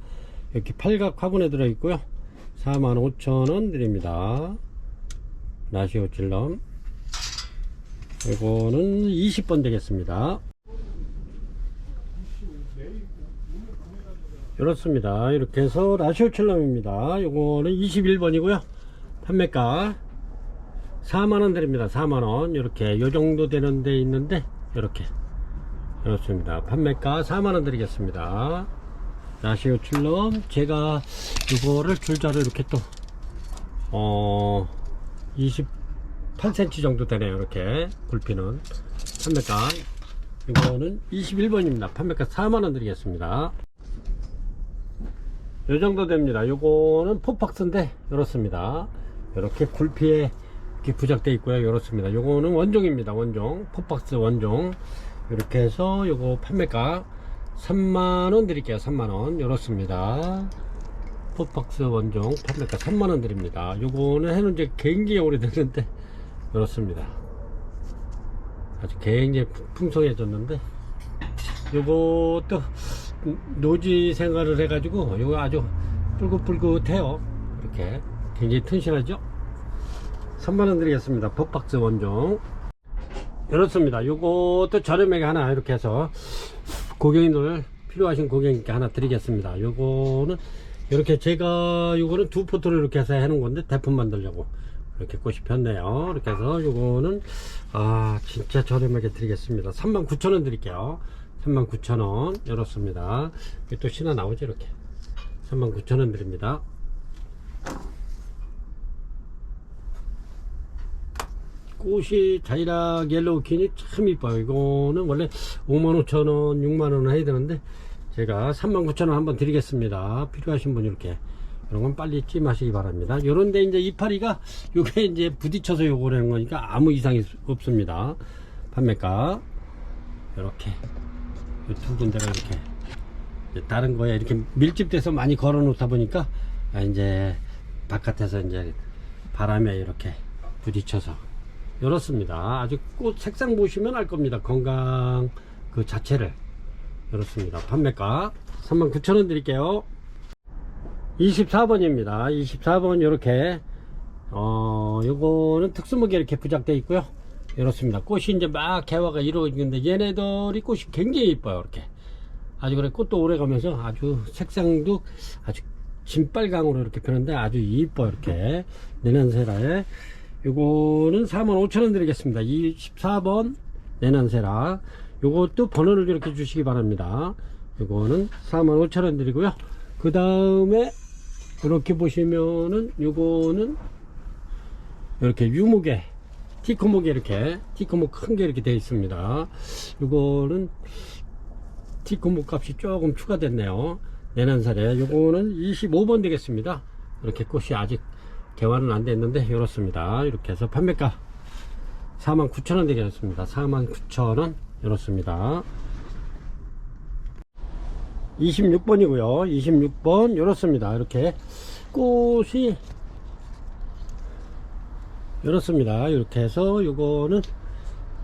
이렇게 팔각 화분에 들어있고요. 45,000원 드립니다. 나시오칠럼. 이거는 20번 되겠습니다. 이렇습니다. 이렇게 해서 나시오칠럼입니다. 요거는 21번이고요. 판매가 4만원 드립니다. 4만원. 이렇게 요정도 되는 데 있는데, 이렇게 이렇습니다. 판매가 4만원 드리겠습니다. 나시오칠럼. 제가 이거를 줄자로 이렇게 또 28cm 정도 되네요. 이렇게 굵기는. 판매가 이거는 21번입니다. 판매가 4만원 드리겠습니다. 요 정도 됩니다. 요거는 포박스인데 이렇습니다. 이렇게 굴피에 이렇게 부착되어 있고요. 이렇습니다. 요거는 원종입니다. 원종. 포박스 원종. 이렇게 해서 요거 판매가 3만원 드릴게요. 3만원. 이렇습니다. 포박스 원종 판매가 3만원 드립니다. 요거는 해놓은 지 굉장히 오래됐는데 이렇습니다. 아주 굉장히 풍성해졌는데, 요것도 노지 생활을 해가지고 요거 아주 뿔긋뿔긋해요. 이렇게 굉장히 튼실하죠. 3만원 드리겠습니다. 포박스 원종. 이렇습니다. 요것도 저렴하게 하나 이렇게 해서 고객님들 필요하신 고객님께 하나 드리겠습니다. 요거는 이렇게 제가 요거는 두 포트를 이렇게 해서 해놓은 건데, 대품 만들려고 이렇게 꽃이 폈네요. 이렇게 해서 요거는 진짜 저렴하게 드리겠습니다. 39,000원 드릴게요. 39,000원. 이렇습니다. 이게 또 신화 나오죠. 이렇게 39,000원 드립니다. 꽃이 자이락 옐로우킨이 참 이뻐요. 이거는 원래 55,000원 6만원 해야 되는데, 제가 39,000원 한번 드리겠습니다. 필요하신 분 이렇게 이런 건 빨리 찜하시기 바랍니다. 요런데 이제 이파리가 요게 이제 부딪혀서 요걸 하는 거니까 아무 이상이 없습니다. 판매가 이렇게 두 군데가 이렇게 다른 거에 이렇게 밀집돼서 많이 걸어 놓다 보니까 이제 바깥에서 이제 바람에 이렇게 부딪혀서 이렇습니다. 아주 꽃 색상 보시면 알 겁니다. 건강 그 자체를. 이렇습니다. 판매가 39,000원 드릴게요. 24번입니다. 24번 이렇게 요거는 특수목에 이렇게 부착되어 있고요. 이렇습니다. 꽃이 이제 막 개화가 이루어지는데, 얘네들이 꽃이 굉장히 이뻐요. 이렇게 아주 그래 꽃도 오래 가면서 아주 색상도 아주 진빨강으로 이렇게 펴는데 아주 이뻐요. 이렇게 내난세라에 요거는 45,000원 드리겠습니다. 24번 내난세라. 요것도 번호를 이렇게 주시기 바랍니다. 요거는 45,000원 드리고요. 그 다음에 이렇게 보시면은 요거는 이렇게 유목에 티코목에 이렇게 티코목 큰 게 이렇게 되어 있습니다. 요거는 티코목 값이 조금 추가됐네요. 내난살에 요거는 25번 되겠습니다. 이렇게 꽃이 아직 개화는 안 됐는데 이렇습니다. 이렇게 해서 판매가 49,000원 되겠습니다. 49,000원 이렇습니다. 26번이고요 26번 이렇습니다. 이렇게 꽃이 이렇습니다. 이렇게 해서 요거는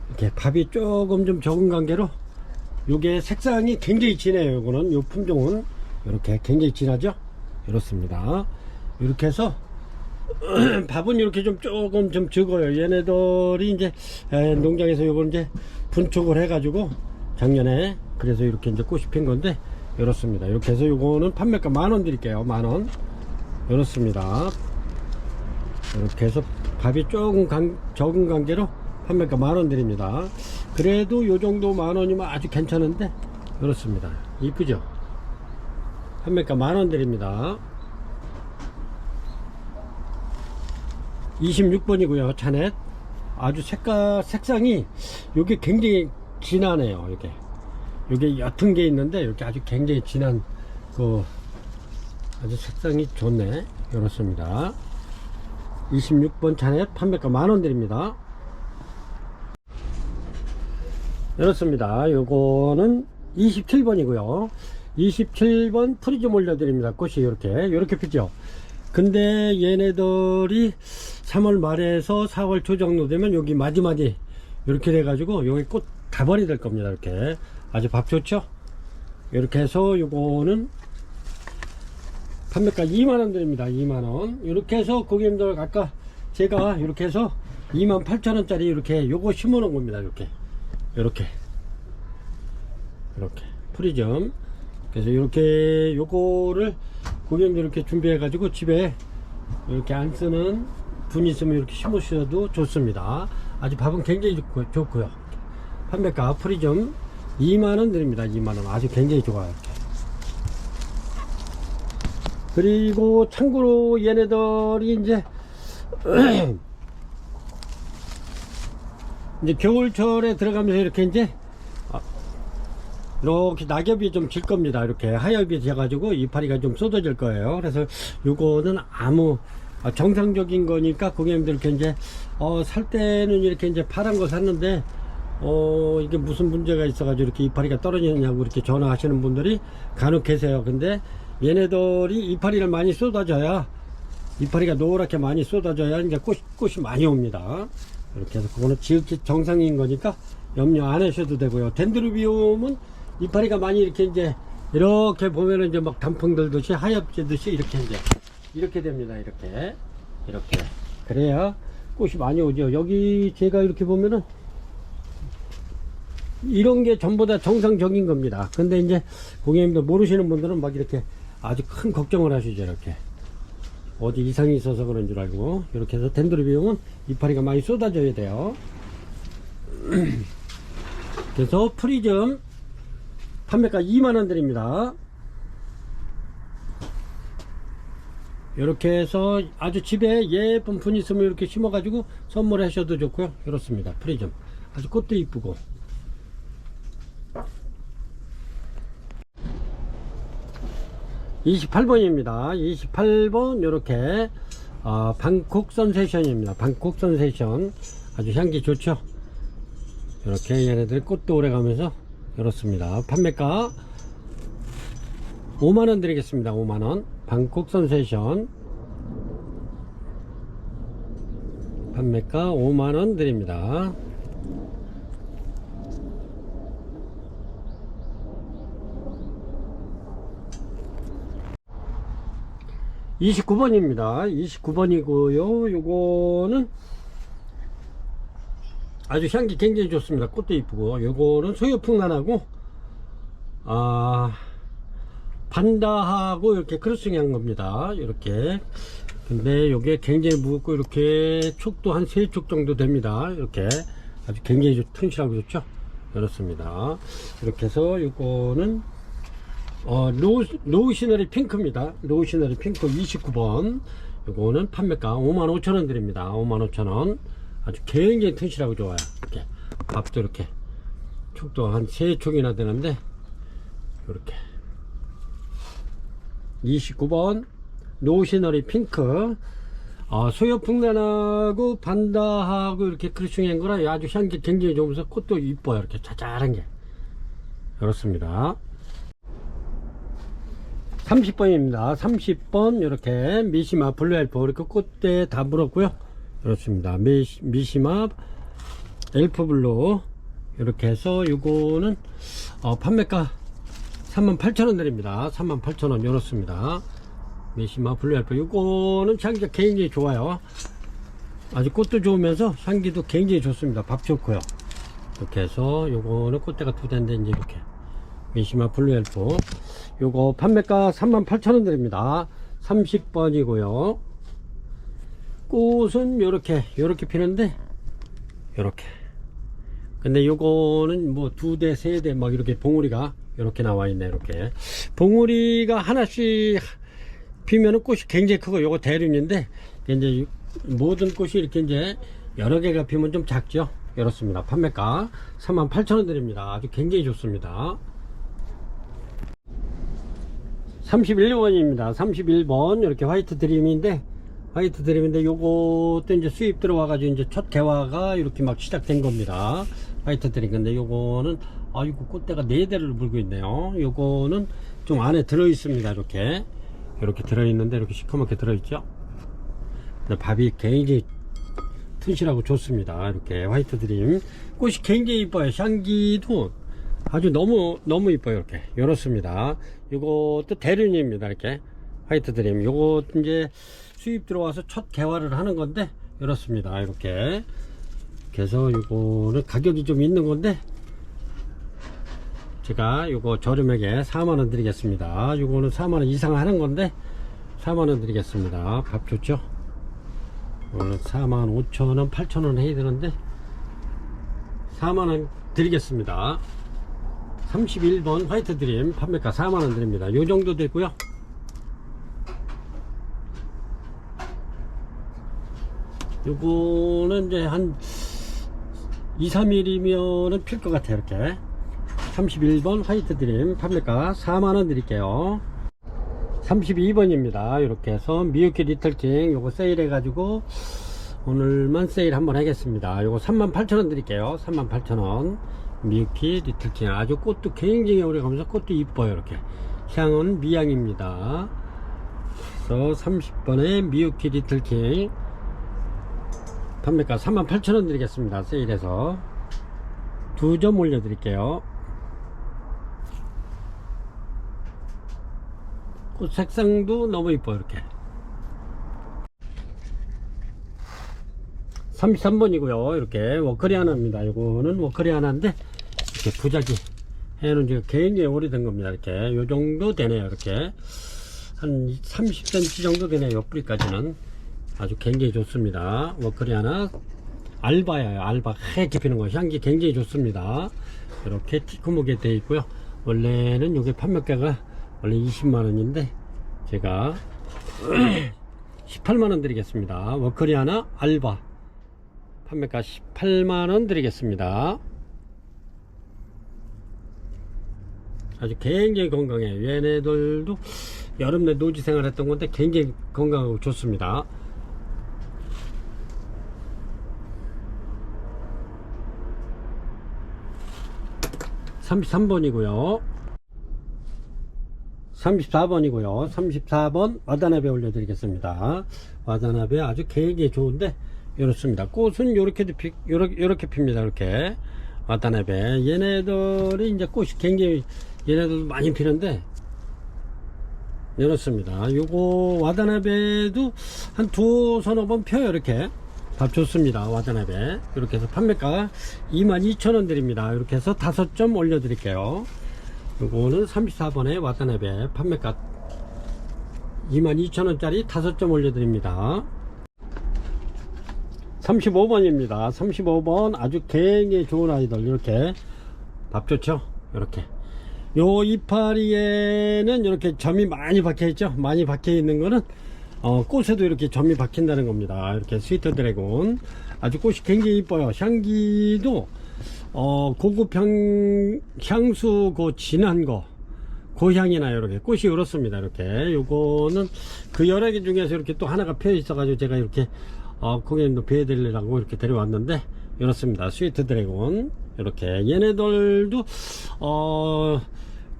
이렇게 밥이 조금 좀 적은 관계로 요게 색상이 굉장히 진해요. 요거는 요 품종은 이렇게 굉장히 진하죠. 이렇습니다. 이렇게 해서 밥은 이렇게 좀 조금 좀 적어요. 얘네들이 이제 농장에서 요걸 이제 분촉을 해 가지고 작년에 그래서 이렇게 이제 꽃이 핀 건데 이렇습니다. 이렇게 해서 요거는 판매가 10,000원 드릴게요. 10,000원. 이렇습니다. 이렇게 해서 밥이 조금 적은 관계로 판매가 10,000원 드립니다. 그래도 요 정도 10,000원이면 아주 괜찮은데 그렇습니다. 이쁘죠? 판매가 10,000원 드립니다. 26번이고요. 차넷. 아주 색상이 요게 굉장히 진하네요. 요게 옅은 게 있는데 이렇게 아주 굉장히 진한 아주 색상이 좋네. 이렇습니다. 26번 차넷 판매가 10,000원 드립니다. 이렇습니다. 요거는 27번이고요 27번 프리즘 올려드립니다. 꽃이 이렇게 피죠. 근데 얘네들이 3월 말에서 4월 초 정도 되면 여기 마디마디 이렇게 돼가지고 여기 꽃 다발이 될 겁니다. 이렇게 아주 밥 좋죠. 이렇게 해서 요거는 판매가 2만원 드립니다. 2만원. 이렇게 해서 고객님들 아까 제가 이렇게 해서 28,000원짜리 이렇게 요거 심어 놓은 겁니다. 이렇게 프리즘. 그래서 이렇게 요거를 고객님들 이렇게 준비해 가지고 집에 이렇게 안 쓰는 분 있으면 이렇게 심으셔도 좋습니다. 아주 밥은 굉장히 좋고요. 판매가 프리즘 2만원 드립니다. 2만원. 아주 굉장히 좋아요. 그리고 참고로 얘네들이 이제 겨울철에 들어가면서 이렇게 낙엽이 좀 질 겁니다. 이렇게 하엽이 져가지고 이파리가 좀 쏟아질 거예요. 그래서 요거는 정상적인 거니까 고객님들 이렇게 살 때는 이렇게 파란 거 샀는데 이게 무슨 문제가 있어가지고 이렇게 이파리가 떨어지느냐고 이렇게 전화하시는 분들이 간혹 계세요. 근데 얘네들이 이파리를 많이 쏟아져야, 이파리가 노랗게 많이 쏟아져야 이제 꽃이 많이 옵니다. 이렇게 해서 그거는 지극히 정상인 거니까 염려 안 하셔도 되고요. 덴드로비움은 이파리가 많이 이렇게 보면은 막 단풍 들듯이 하얗지듯이 이렇게 됩니다. 이렇게 그래야 꽃이 많이 오죠. 여기 제가 이렇게 보면은 이런 게 전부 다 정상적인 겁니다. 근데 이제 고객님들 모르시는 분들은 막 이렇게 아주 큰 걱정을 하시죠. 이렇게 어디 이상이 있어서 그런 줄 알고. 이렇게 해서 덴드로비움은 이파리가 많이 쏟아져야 돼요. 그래서 프리즘 판매가 2만원 드립니다. 이렇게 해서 아주 집에 예쁜 분 있으면 이렇게 심어 가지고 선물하셔도 좋고요. 그렇습니다. 프리즘 아주 꽃도 이쁘고. 28번입니다. 28번 요렇게 방콕 선세션입니다. 방콕 선세션 아주 향기 좋죠. 이렇게 얘네들 꽃도 오래가면서 이렇습니다. 판매가 5만원 드리겠습니다. 5만원. 방콕 선세션 판매가 5만원 드립니다. 29번입니다. 29번이고요. 요거는 아주 향기 굉장히 좋습니다. 꽃도 이쁘고. 요거는 소요풍란하고 반다하고 이렇게 크로싱한 겁니다. 이렇게. 근데 요게 굉장히 무겁고 이렇게 촉도 한 3촉 정도 됩니다. 이렇게 아주 굉장히 튼실하고 좋죠. 그렇습니다. 이렇게 해서 요거는 로우 시너리 핑크입니다. 로우 시너리 핑크 29번. 요거는 판매가 55,000원 드립니다. 55,000원. 아주 굉장히 튼실하고 좋아요. 이렇게 밥도 이렇게 촉도 한 3촉이나 되는데 이렇게 29번 로우 시너리 핑크. 소요풍란하고 반다하고 이렇게 크루싱한 거라 아주 향기 굉장히 좋으면서 꽃도 이뻐요. 이렇게 자잘한 게. 그렇습니다. 30번입니다. 30번 이렇게 미시마 블루엘프 이렇게 꽃대 다 물었고요. 그렇습니다. 미시마 엘프블루 이렇게 해서 요거는 판매가 38,000원 드립니다. 38,000원 이렇습니다. 미시마 블루엘프 요거는 향기가 굉장히 좋아요. 아주 꽃도 좋으면서 향기도 굉장히 좋습니다. 밥 좋고요. 이렇게 해서 요거는 꽃대가 2대인데 이제 이렇게 미시마 블루엘프 요거 판매가 38,000원 드립니다. 30번이고요 꽃은 요렇게 피는데 요렇게. 근데 요거는 뭐 2대 3대 막 이렇게 봉우리가 이렇게 나와 있네. 이렇게 봉우리가 하나씩 피면은 꽃이 굉장히 크고, 요거 대륜인데 이제 모든 꽃이 이렇게 이제 여러 개가 피면 좀 작죠. 이렇습니다. 판매가 38,000원 드립니다. 아주 굉장히 좋습니다. 31번입니다. 31번 이렇게 화이트 드림인데 요것도 이제 수입 들어와가지고 이제 첫 개화가 이렇게 막 시작된 겁니다. 화이트 드림. 근데 요거는 아이고 꽃대가 4대를 물고 있네요. 요거는 좀 안에 들어 있습니다. 이렇게 들어 있는데 이렇게 시커멓게 들어 있죠. 근데 밥이 굉장히 튼실하고 좋습니다. 이렇게 화이트 드림 꽃이 굉장히 이뻐요. 향기도 아주 너무 이뻐요. 이렇게 이렇습니다. 이것도 대륜입니다. 이렇게 화이트 드림. 요거 이제 수입 들어와서 첫 개화를 하는 건데 이렇습니다. 이렇게 그래서 이거는 가격이 좀 있는 건데 제가 요거 저렴하게 4만원 드리겠습니다. 요거는 4만원 이상 하는 건데 4만원 드리겠습니다. 밥 좋죠? 오늘 45,000원 8,000원 해야 되는데 4만원 드리겠습니다. 31번 화이트 드림 판매가 4만원 드립니다. 요 정도 되고요. 요거는 이제 한 2, 3일이면은 필 것 같아요. 이렇게 31번 화이트 드림 판매가 4만원 드릴게요. 32번입니다. 이렇게 해서 미유키 리틀킹 요거 세일해 가지고 오늘만 세일 한번 하겠습니다. 요거 38,000원 드릴게요. 38,000원 미유키 리틀킹. 아주 꽃도 굉장히 오래 가면서 꽃도 이뻐요. 이렇게 향은 미향입니다. 그래서 30번에 미유키 리틀킹 판매가 38,000원 드리겠습니다. 세일해서 2점 올려 드릴게요. 꽃 색상도 너무 이뻐요. 이렇게 33번이고요 이렇게 워커리 하나입니다. 이거는 워커리 하나인데 이렇게 부작이 해놓은 지가 굉장히 오래된 겁니다. 이렇게 요 정도 되네요. 이렇게 한 30cm 정도 되네요. 뿌리까지는 아주 굉장히 좋습니다. 워커리 하나 알바예요. 알바 하얗게 피는 거 향기 굉장히 좋습니다. 이렇게 티크무게 되어 있고요. 원래는 이게 판매가가 원래 20만원인데 제가 18만원 드리겠습니다. 워커리 하나 알바 판매가 18만원 드리겠습니다. 아주 굉장히 건강해요. 얘네들도 여름에 노지 생활 했던 건데 굉장히 건강하고 좋습니다. 33번이고요 34번이고요 34번 와다나베 올려드리겠습니다. 와다나베 아주 굉장히 좋은데 이렇습니다. 꽃은 요렇게 핍니다. 이렇게 와다나베 얘네들이 이제 꽃이 굉장히 얘네들도 많이 피는데 이렇습니다. 요거 와다나베도 한 2~3번 펴요. 이렇게 밥 좋습니다. 와다나베 이렇게 해서 판매가 22,000원 드립니다. 이렇게 해서 5점 올려 드릴게요. 요거는 34번에 와다나베 판매가 22,000원짜리 5점 올려 드립니다. 35번입니다 35번 아주 굉장히 좋은 아이들. 이렇게 밥 좋죠. 이렇게 요 이파리에는 이렇게 점이 많이 박혀 있죠. 많이 박혀 있는 거는 꽃에도 이렇게 점이 박힌다는 겁니다. 이렇게 스위트 드래곤 아주 꽃이 굉장히 이뻐요. 향기도 고급 향수 진한 거 그 향이 나요. 이렇게 꽃이 이렇습니다. 이렇게 요거는 그 여러 개 중에서 이렇게 또 하나가 펴 있어 가지고 제가 이렇게 고객님도 배워드리려고 이렇게 데려왔는데 이렇습니다. 스위트 드래곤 이렇게 얘네들도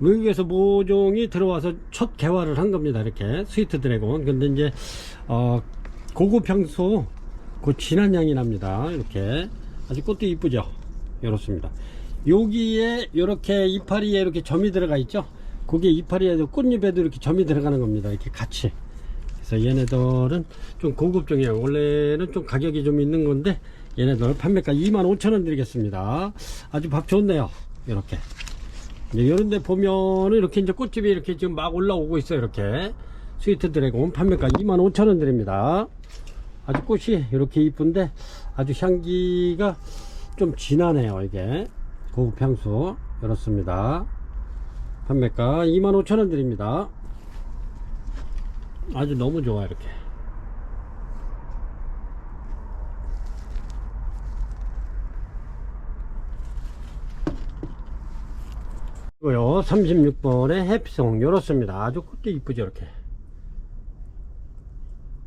외국에서 모종이 들어와서 첫 개화를 한 겁니다. 이렇게 스위트 드래곤. 근데 이제 고급 향수 그 진한 향이 납니다. 이렇게 아주 꽃도 이쁘죠. 이렇습니다. 여기에 이렇게 이파리에 이렇게 점이 들어가 있죠. 그게 이파리에도 꽃잎에도 이렇게 점이 들어가는 겁니다. 이렇게 같이. 그래서 얘네들은 좀 고급종이에요. 원래는 좀 가격이 좀 있는 건데 얘네들 판매가 25,000원 드리겠습니다. 아주 밥 좋네요. 이렇게 이런 데 보면은 이렇게 이제 꽃집이 이렇게 지금 막 올라오고 있어요. 이렇게 스위트 드래곤 판매가 25,000원 드립니다. 아주 꽃이 이렇게 이쁜데 아주 향기가 좀 진하네요. 이게 고급 향수 이렇습니다. 판매가 25,000원 드립니다. 아주 너무 좋아. 이렇게 이거요 36번의 해피송 이렇습니다. 아주 꽃도 이쁘죠. 이렇게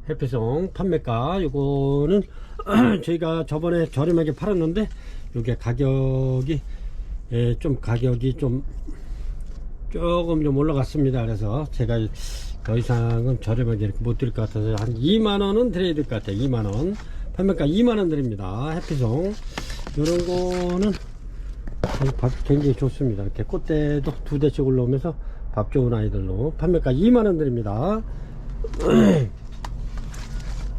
해피송 판매가 요거는 저희가 저번에 저렴하게 팔았는데 요게 가격이 좀 가격이 조금 좀 올라갔습니다. 그래서 제가 더 이상은 저렴하게 이렇게 못 드릴 것 같아서 한 2만원은 드려야 될 것 같아요. 2만원 판매가 2만원 드립니다. 해피송 요런 거는 밥 굉장히 좋습니다. 이렇게 꽃대도 2대씩 올라오면서 밥 좋은 아이들로 판매가 2만원 드립니다.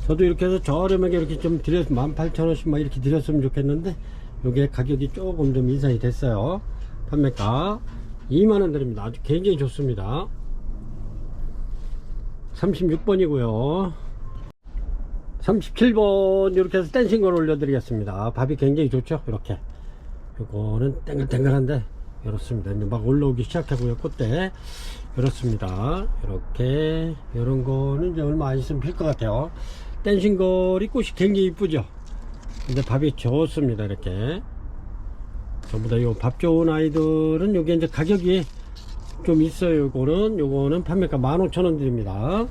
저도 이렇게 해서 저렴하게 이렇게 좀 드려서 18,000원씩 막 이렇게 드렸으면 좋겠는데 요게 가격이 조금 좀 인상이 됐어요. 판매가 2만원 드립니다. 아주 굉장히 좋습니다. 36번이고요 37번 이렇게 해서 댄싱걸 올려드리겠습니다. 밥이 굉장히 좋죠. 이렇게 요거는 땡글땡글한데 이렇습니다. 이제 막 올라오기 시작하고요. 꽃대 이렇습니다. 이렇게 이런 거는 이제 얼마 안 있으면 필 것 같아요. 댄싱걸이 꽃이 굉장히 이쁘죠. 근데 밥이 좋습니다. 이렇게 전부 다 요 밥 좋은 아이들은 요게 이제 가격이 좀 있어요. 요거는 판매가 15,000원 드립니다.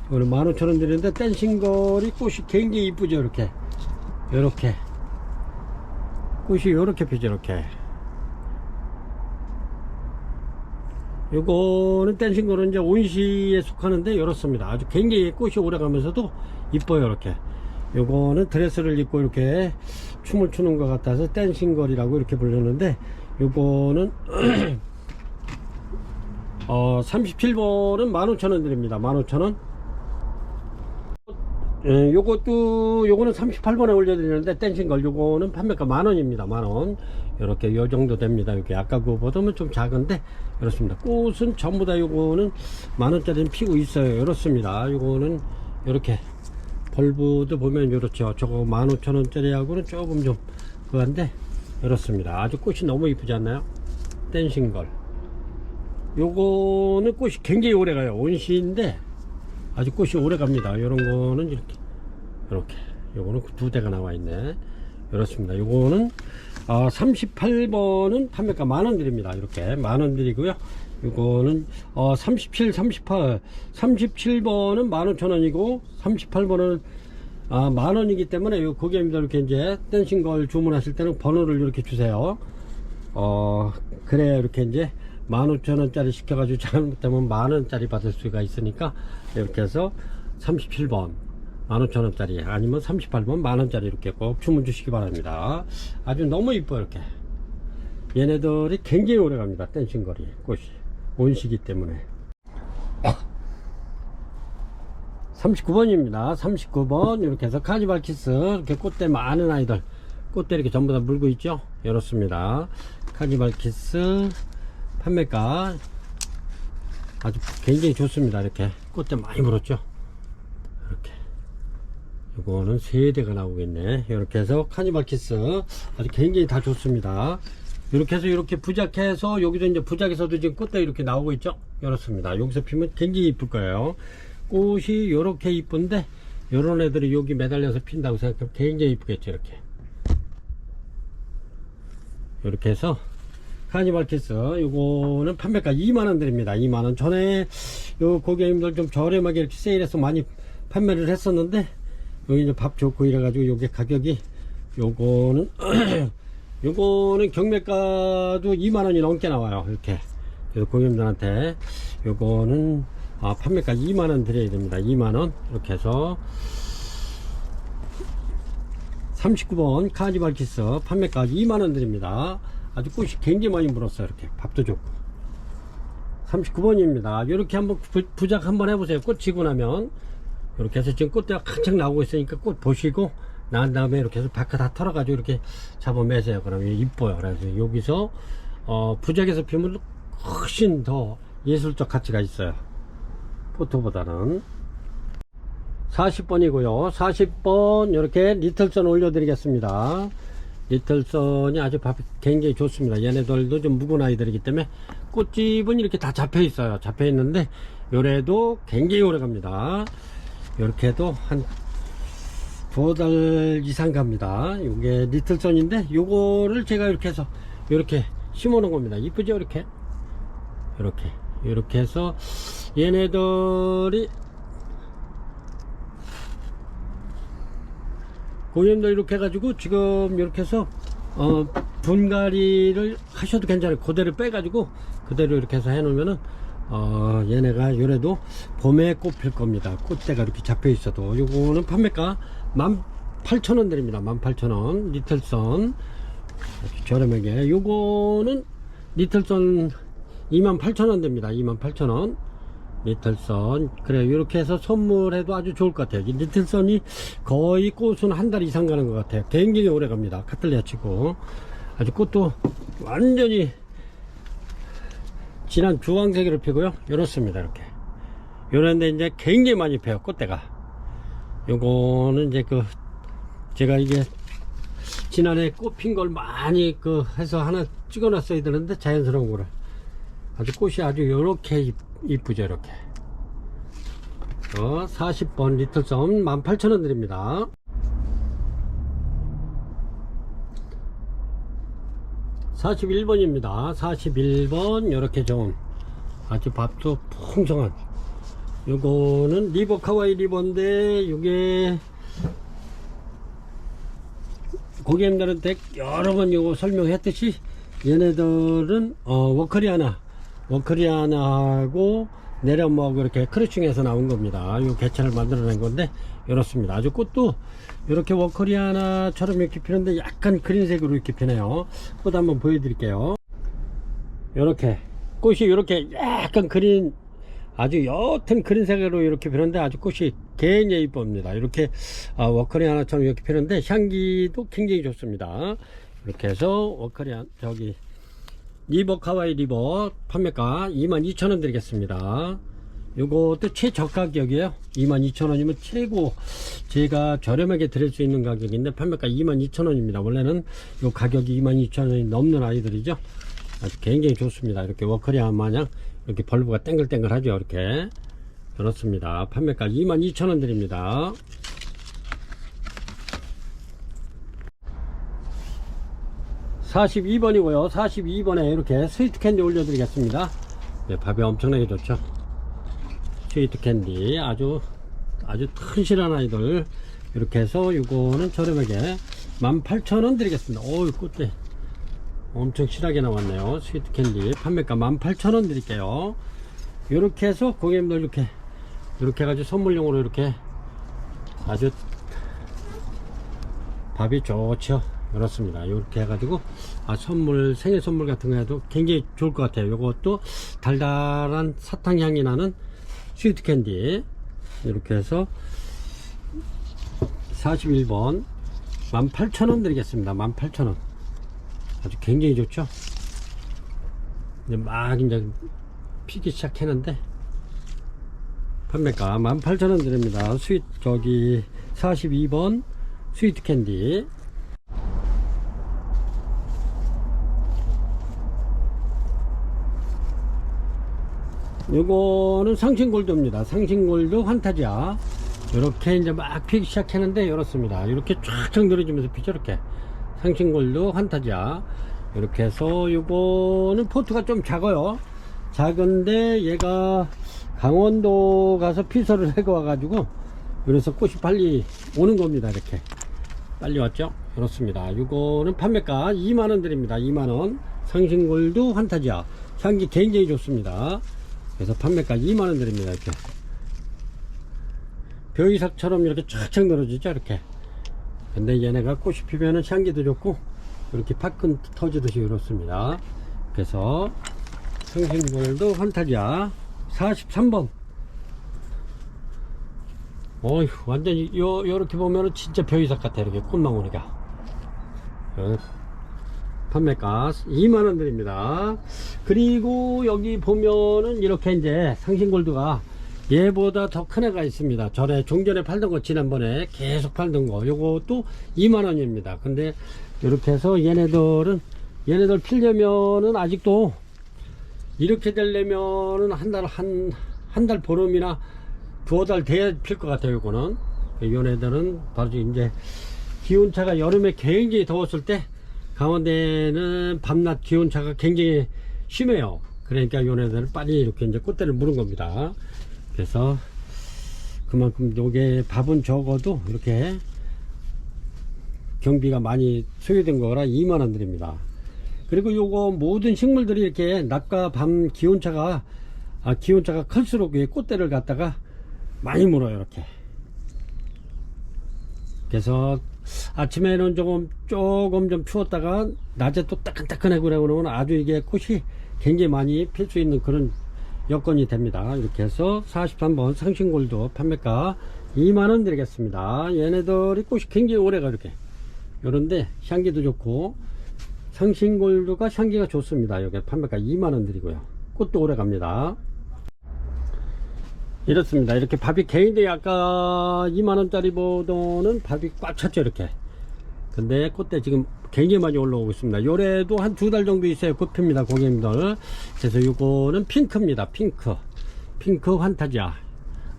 이거는 15,000원 드리는데 댄싱걸이 꽃이 굉장히 이쁘죠. 이렇게 꽃이 요렇게 피죠. 이렇게 요거는 댄싱걸은 이제 온시에 속하는데 이렇습니다. 아주 굉장히 꽃이 오래가면서도 이뻐요. 이렇게 요거는 드레스를 입고 이렇게 춤을 추는 것 같아서 댄싱걸이라고 이렇게 부르는데 요거는 37번은 15,000원 드립니다. 15,000원. 요거는 38번에 올려드리는데 댄싱걸 요거는 판매가 만원입니다. 만원. 이렇게 요 정도 됩니다. 이렇게 아까 그거보다는 좀 작은데 이렇습니다. 꽃은 전부 다 요거는 만원짜리는 피고 있어요. 이렇습니다. 요거는 이렇게 벌브도 보면 이렇죠. 저거 15,000원짜리 하고는 조금 좀 그건데 이렇습니다. 아주 꽃이 너무 이쁘지 않나요? 댄싱걸 요거는 꽃이 굉장히 오래가요. 온시인데 아주 꽃이 오래갑니다. 요런 거는 이렇게 요거는 2대가 나와 있네. 이렇습니다. 요거는 38번은 판매가 만원 드립니다. 이렇게 만원 드리고요. 요거는 37, 38, 37번은 15,000원이고 38번은 만원이기 때문에 요 고객님들 이렇게 이제 댄싱걸 주문하실 때는 번호를 이렇게 주세요. 그래야 이렇게 이제 15,000원짜리 시켜가지고 잘못되면 만원짜리 받을 수가 있으니까 이렇게 해서 37번 15,000원짜리 아니면 38번 만원짜리 이렇게 꼭 주문 주시기 바랍니다. 아주 너무 이뻐요. 이렇게 얘네들이 굉장히 오래 갑니다. 댄싱걸이 꽃이 온시기 때문에 39번입니다 39번 이렇게 해서 카니발 키스 이렇게 꽃대 많은 아이들 꽃대 이렇게 전부 다 물고 있죠. 이렇습니다. 카니발 키스 판매가 아주 굉장히 좋습니다. 이렇게 꽃대 많이 물었죠. 이렇게 이거는 3대가 나오겠네. 이렇게 해서 카니발 키스 아주 굉장히 다 좋습니다. 이렇게 해서 이렇게 부작해서 여기서 이제 부작에서도 지금 꽃대 이렇게 나오고 있죠. 이렇습니다. 여기서 피면 굉장히 이쁠 거예요. 꽃이 이렇게 이쁜데 이런 애들이 여기 매달려서 핀다고 생각하면 굉장히 이쁘겠죠. 이렇게 해서 카니발 키스 요거는 판매가 2만원 드립니다. 2만원. 전에 요 고객님들 좀 저렴하게 이렇게 세일해서 많이 판매를 했었는데 여기 이제 밥 좋고 이래가지고 요게 가격이 요거는 요거는 경매가도 2만원이 넘게 나와요. 이렇게 그래서 고객님들한테 요거는 판매가 2만원 드려야 됩니다. 2만원. 이렇게 해서 39번 카니발 키스 판매가 2만원 드립니다. 아주 꽃이 굉장히 많이 물었어요. 이렇게 밥도 좋고 39번입니다 이렇게 한번 부작 한번 해보세요. 꽃 지고 나면 이렇게 해서 지금 꽃대가 한창 나오고 있으니까 꽃 보시고 난 다음에 이렇게 해서 밖에 다 털어가지고 이렇게 잡아매세요. 그러면 이뻐요. 그래서 여기서 부작에서 피면 훨씬 더 예술적 가치가 있어요. 포토보다는 40번이고요. 40번 이렇게 리틀선 올려드리겠습니다. 리틀선이 아주 굉장히 좋습니다. 얘네들도 좀 묵은 아이들이기 때문에 꽃집은 이렇게 다 잡혀 있어요. 잡혀 있는데 요래도 굉장히 오래 갑니다. 이렇게 해도 한 2달 이상 갑니다. 요게 리틀선인데 요거를 제가 이렇게 해서 이렇게 심어 놓은 겁니다. 이쁘죠? 이렇게 해서 얘네들이 고객님들 이렇게 해가지고 지금 이렇게 해서 분갈이를 하셔도 괜찮아요. 그대로 빼가지고 그대로 이렇게 해서 해놓으면은 얘네가 요래도 봄에 꽃 필 겁니다. 꽃대가 이렇게 잡혀 있어도. 요거는 판매가 18,000원 드립니다. 18,000원 리틀선 저렴하게. 요거는 리틀선 28,000원 됩니다. 28,000원 리틀선. 그래 이렇게 해서 선물해도 아주 좋을 것 같아요. 이 리틀선이 거의 꽃은 한 달 이상 가는 것 같아요. 굉장히 오래 갑니다. 카틀리아 치고 아주 꽃도 완전히 진한 주황색으로 피고요. 이렇습니다. 이렇게 요런데 이제 굉장히 많이 펴요. 꽃대가. 요거는 이제 제가 이게 지난해 꽃 핀 걸 많이 해서 하나 찍어 놨어야 되는데 자연스러운 거를 아주 꽃이 아주 요렇게 이쁘죠. 이렇게 40번 리틀선 18,000원 드립니다. 41번입니다 41번 이렇게 좋은 아주 밥도 풍성한 요거는 리버 카와이 리버인데 요게 고객님들한테 여러 번 요거 설명했듯이 얘네들은 워커리아나하고 내려먹 이렇게 크루칭해서 나온 겁니다. 요 개체를 만들어낸 건데 이렇습니다. 아주 꽃도 이렇게 워커리아나처럼 이렇게 피는데 약간 그린색으로 이렇게 피네요. 꽃 한번 보여드릴게요. 이렇게 꽃이 이렇게 약간 아주 옅은 그린색으로 이렇게 피는데 아주 꽃이 굉장히 이쁩니다. 이렇게 워커리아나처럼 이렇게 피는데 향기도 굉장히 좋습니다. 이렇게 해서 리버 카와이 리버 판매가 22,000원 드리겠습니다. 요것도 최저가 격이에요. 22,000원이면 최고 제가 저렴하게 드릴 수 있는 가격인데 판매가 22,000원입니다. 원래는 요 가격이 22,000원이 넘는 아이들이죠. 아주 굉장히 좋습니다. 이렇게 워커리아 마냥 이렇게 벌브가 땡글땡글 하죠. 이렇게 그렇습니다. 판매가 22,000원 드립니다. 42번이고요 42번에 이렇게 스위트 캔디 올려드리겠습니다. 네, 밥이 엄청나게 좋죠. 스위트 캔디 아주 튼실한 아이들 이렇게 해서 요거는 저렴하게 18,000원 드리겠습니다. 어우 꽃대 엄청 실하게 나왔네요. 스위트 캔디 판매가 18,000원 드릴게요. 이렇게 해서 고객님들 이렇게 해가지고 선물용으로 이렇게 아주 밥이 좋죠. 그렇습니다. 이렇게 해가지고 생일 선물 같은 거 해도 굉장히 좋을 것 같아요. 요것도 달달한 사탕 향이 나는 스위트 캔디 이렇게 해서 41번 18,000원 드리겠습니다. 18,000원 아주 굉장히 좋죠. 이제 피기 시작했는데 판매가 18,000원 드립니다. 42번 스위트 캔디 요거는 상싱골드입니다. 상싱골드 환타지아 이렇게 이제 막 피기 시작했는데 이렇습니다. 이렇게 쫙쫙 늘어지면서 피죠. 이렇게 상싱골드 환타지아 이렇게 해서 요거는 포트가 좀 작아요. 작은데 얘가 강원도 가서 피서를 해고 와가지고 그래서 꽃이 빨리 오는 겁니다. 이렇게 빨리 왔죠. 그렇습니다. 요거는 판매가 2만원 드립니다. 2만원 상싱골드 환타지아 향기 굉장히 좋습니다. 그래서 판매가 2만원 드립니다. 이렇게 벼이삭처럼 이렇게 쫙쫙 늘어지죠. 이렇게 근데 얘네가 꽃이 피면은 향기도 좋고 이렇게 팥근 터지듯이 이렇습니다. 그래서 상싱골드 환타지아 43번 어휴 완전히 요렇게 보면은 진짜 벼이삭 같아. 이렇게 꽃망울이가 판매가 2만원 드립니다. 그리고 여기 보면은 이렇게 이제 상싱골드가 얘보다 더 큰 애가 있습니다. 전에 종전에 팔던 거, 지난번에 계속 팔던 거, 요것도 2만원입니다. 근데 이렇게 해서 얘네들 필려면은 아직도 이렇게 되려면은 한 달 보름이나 두어 달 돼야 필 것 같아요. 요거는 얘네들은 바로 이제 기온차가 여름에 굉장히 더웠을 때 강원대는 밤낮 기온차가 굉장히 심해요. 그러니까 요네들은 빨리 이렇게 이제 꽃대를 무는 겁니다. 그래서 그만큼 요게 밥은 적어도 이렇게 경비가 많이 소요된 거라 2만원 드립니다. 그리고 요거 모든 식물들이 이렇게 낮과 밤 기온차가 클수록 꽃대를 갖다가 많이 물어요. 이렇게. 그래서 아침에는 조금 좀 추웠다가 낮에 또 따끈따끈하고 그러면 아주 이게 꽃이 굉장히 많이 필 수 있는 그런 여건이 됩니다. 이렇게 해서 43번 상신골도 판매가 2만원 드리겠습니다. 얘네들이 꽃이 굉장히 오래가 이렇게 요런데 향기도 좋고 상신골드가 향기가 좋습니다. 여기 판매가 2만원 드리고요. 꽃도 오래 갑니다. 이렇습니다. 이렇게 밥이 개인들이 아까 2만원짜리 보도는 밥이 꽉 찼죠. 이렇게. 근데 꽃대 지금 굉장히 많이 올라오고 있습니다. 요래도 한 2달 정도 있어야 꽃 핍니다. 고객님들. 그래서 요거는 핑크입니다. 핑크 환타지아.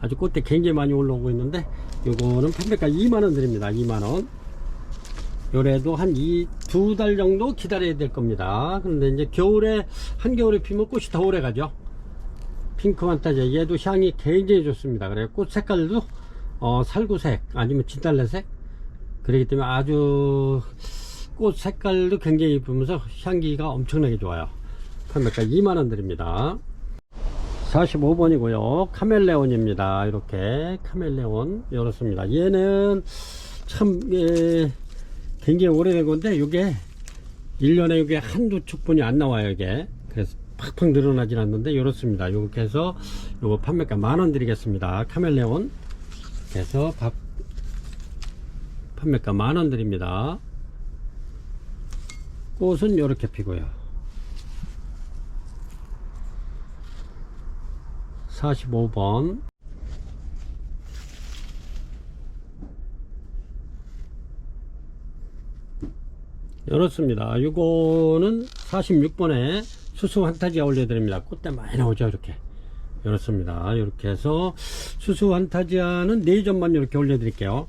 아주 꽃대 굉장히 많이 올라오고 있는데 요거는 판매가 2만원 드립니다. 2만원. 요래도 한 2달 정도 기다려야 될 겁니다. 그런데 이제 한겨울에 피면 꽃이 더 오래 가죠. 핑크 환타지아. 얘도 향이 굉장히 좋습니다. 그래 꽃 색깔도 살구색 아니면 진달래색. 그렇기 때문에 아주 꽃 색깔도 굉장히 이쁘면서 향기가 엄청나게 좋아요. 판매가 2만원 드립니다. 45번이고요 카멜레온입니다. 이렇게 카멜레온 이렇습니다. 얘는 참 굉장히 오래된 건데 이게 1년에 이게 한두 축분이 안 나와요. 이게 그래서 팍팍 늘어나진 않는데 이렇습니다. 이렇게 해서 요거 판매가 10,000원 드리겠습니다. 카멜레온. 그래서 판매가 10,000원 드립니다. 꽃은 이렇게 피고요. 45번 이렇습니다. 이거는 46번에 수수 환타지아 올려드립니다. 꽃대 많이 나오죠. 이렇게 이렇습니다. 이렇게 해서 수수 환타지아는 4점만 이렇게 올려드릴게요.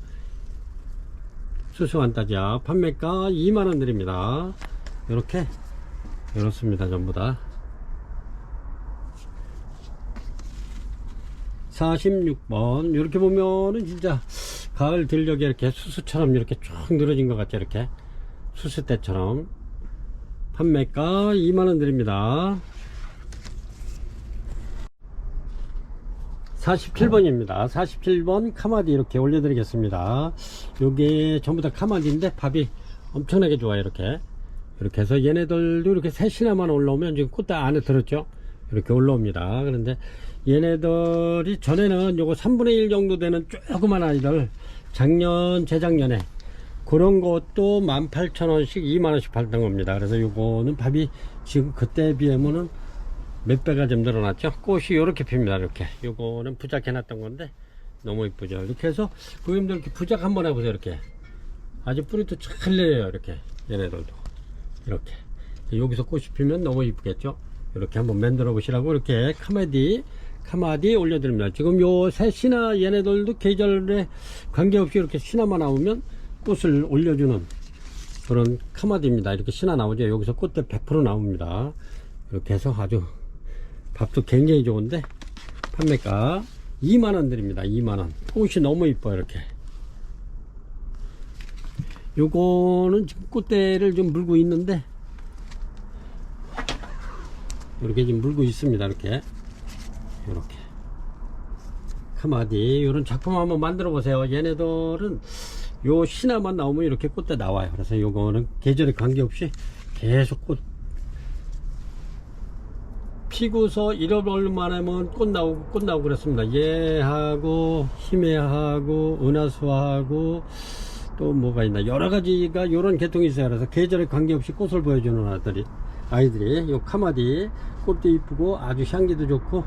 수수 환타지아 판매가 2만원 드립니다. 이렇게 이렇습니다. 전부 다 46번 이렇게 보면은 진짜 가을 들녘에 이렇게 수수처럼 이렇게 쭉 늘어진 것 같죠. 이렇게 수수대처럼 판매가 2만원 드립니다. 47번입니다. 47번 카마디 이렇게 올려드리겠습니다. 요게 전부 다 카마디인데 밥이 엄청나게 좋아요. 이렇게 해서 얘네들도 이렇게 셋이나만 올라오면 지금 꽃대 안에 들었죠. 이렇게 올라옵니다. 그런데 얘네들이 전에는 요거 3분의 1 정도 되는 조그만 아이들 재작년에 그런 것도 18,000원씩 2만원씩 팔던 겁니다. 그래서 요거는 밥이 지금 그때에 비하면은 몇 배가 좀 늘어났죠. 꽃이 이렇게 핍니다. 이렇게 요거는 부작 해놨던 건데 너무 이쁘죠. 이렇게 해서 고객님들 이렇게 부작 한번 해보세요. 이렇게 아주 뿌리도 잘 내려요. 이렇게 얘네들도 이렇게 여기서 꽃이 피면 너무 이쁘겠죠. 이렇게 한번 만들어 보시라고 이렇게 카마디 올려드립니다. 지금 요 셋이나 얘네들도 계절에 관계없이 이렇게 신화만 나오면 꽃을 올려주는 그런 카마디입니다. 이렇게 신화 나오죠. 여기서 꽃대 100% 나옵니다. 이렇게 해서 아주 밥도 굉장히 좋은데 판매가 2만원 드립니다. 2만원. 꽃이 너무 이뻐요. 이렇게 요거는 지금 꽃대를 좀 물고 있는데 이렇게 지금 물고 있습니다. 이렇게 카마디 이런 작품 한번 만들어 보세요. 얘네들은 요 신화만 나오면 이렇게 꽃대 나와요. 그래서 요거는 계절에 관계없이 계속 꽃 피고서 1월 만에면 꽃 나오고 그랬습니다. 얘하고 히메하고 은하수하고 또 뭐가 있나 여러 가지가 요런 계통이 있어요. 그래서 계절에 관계없이 꽃을 보여주는 아이들이 요 카마디 꽃도 이쁘고 아주 향기도 좋고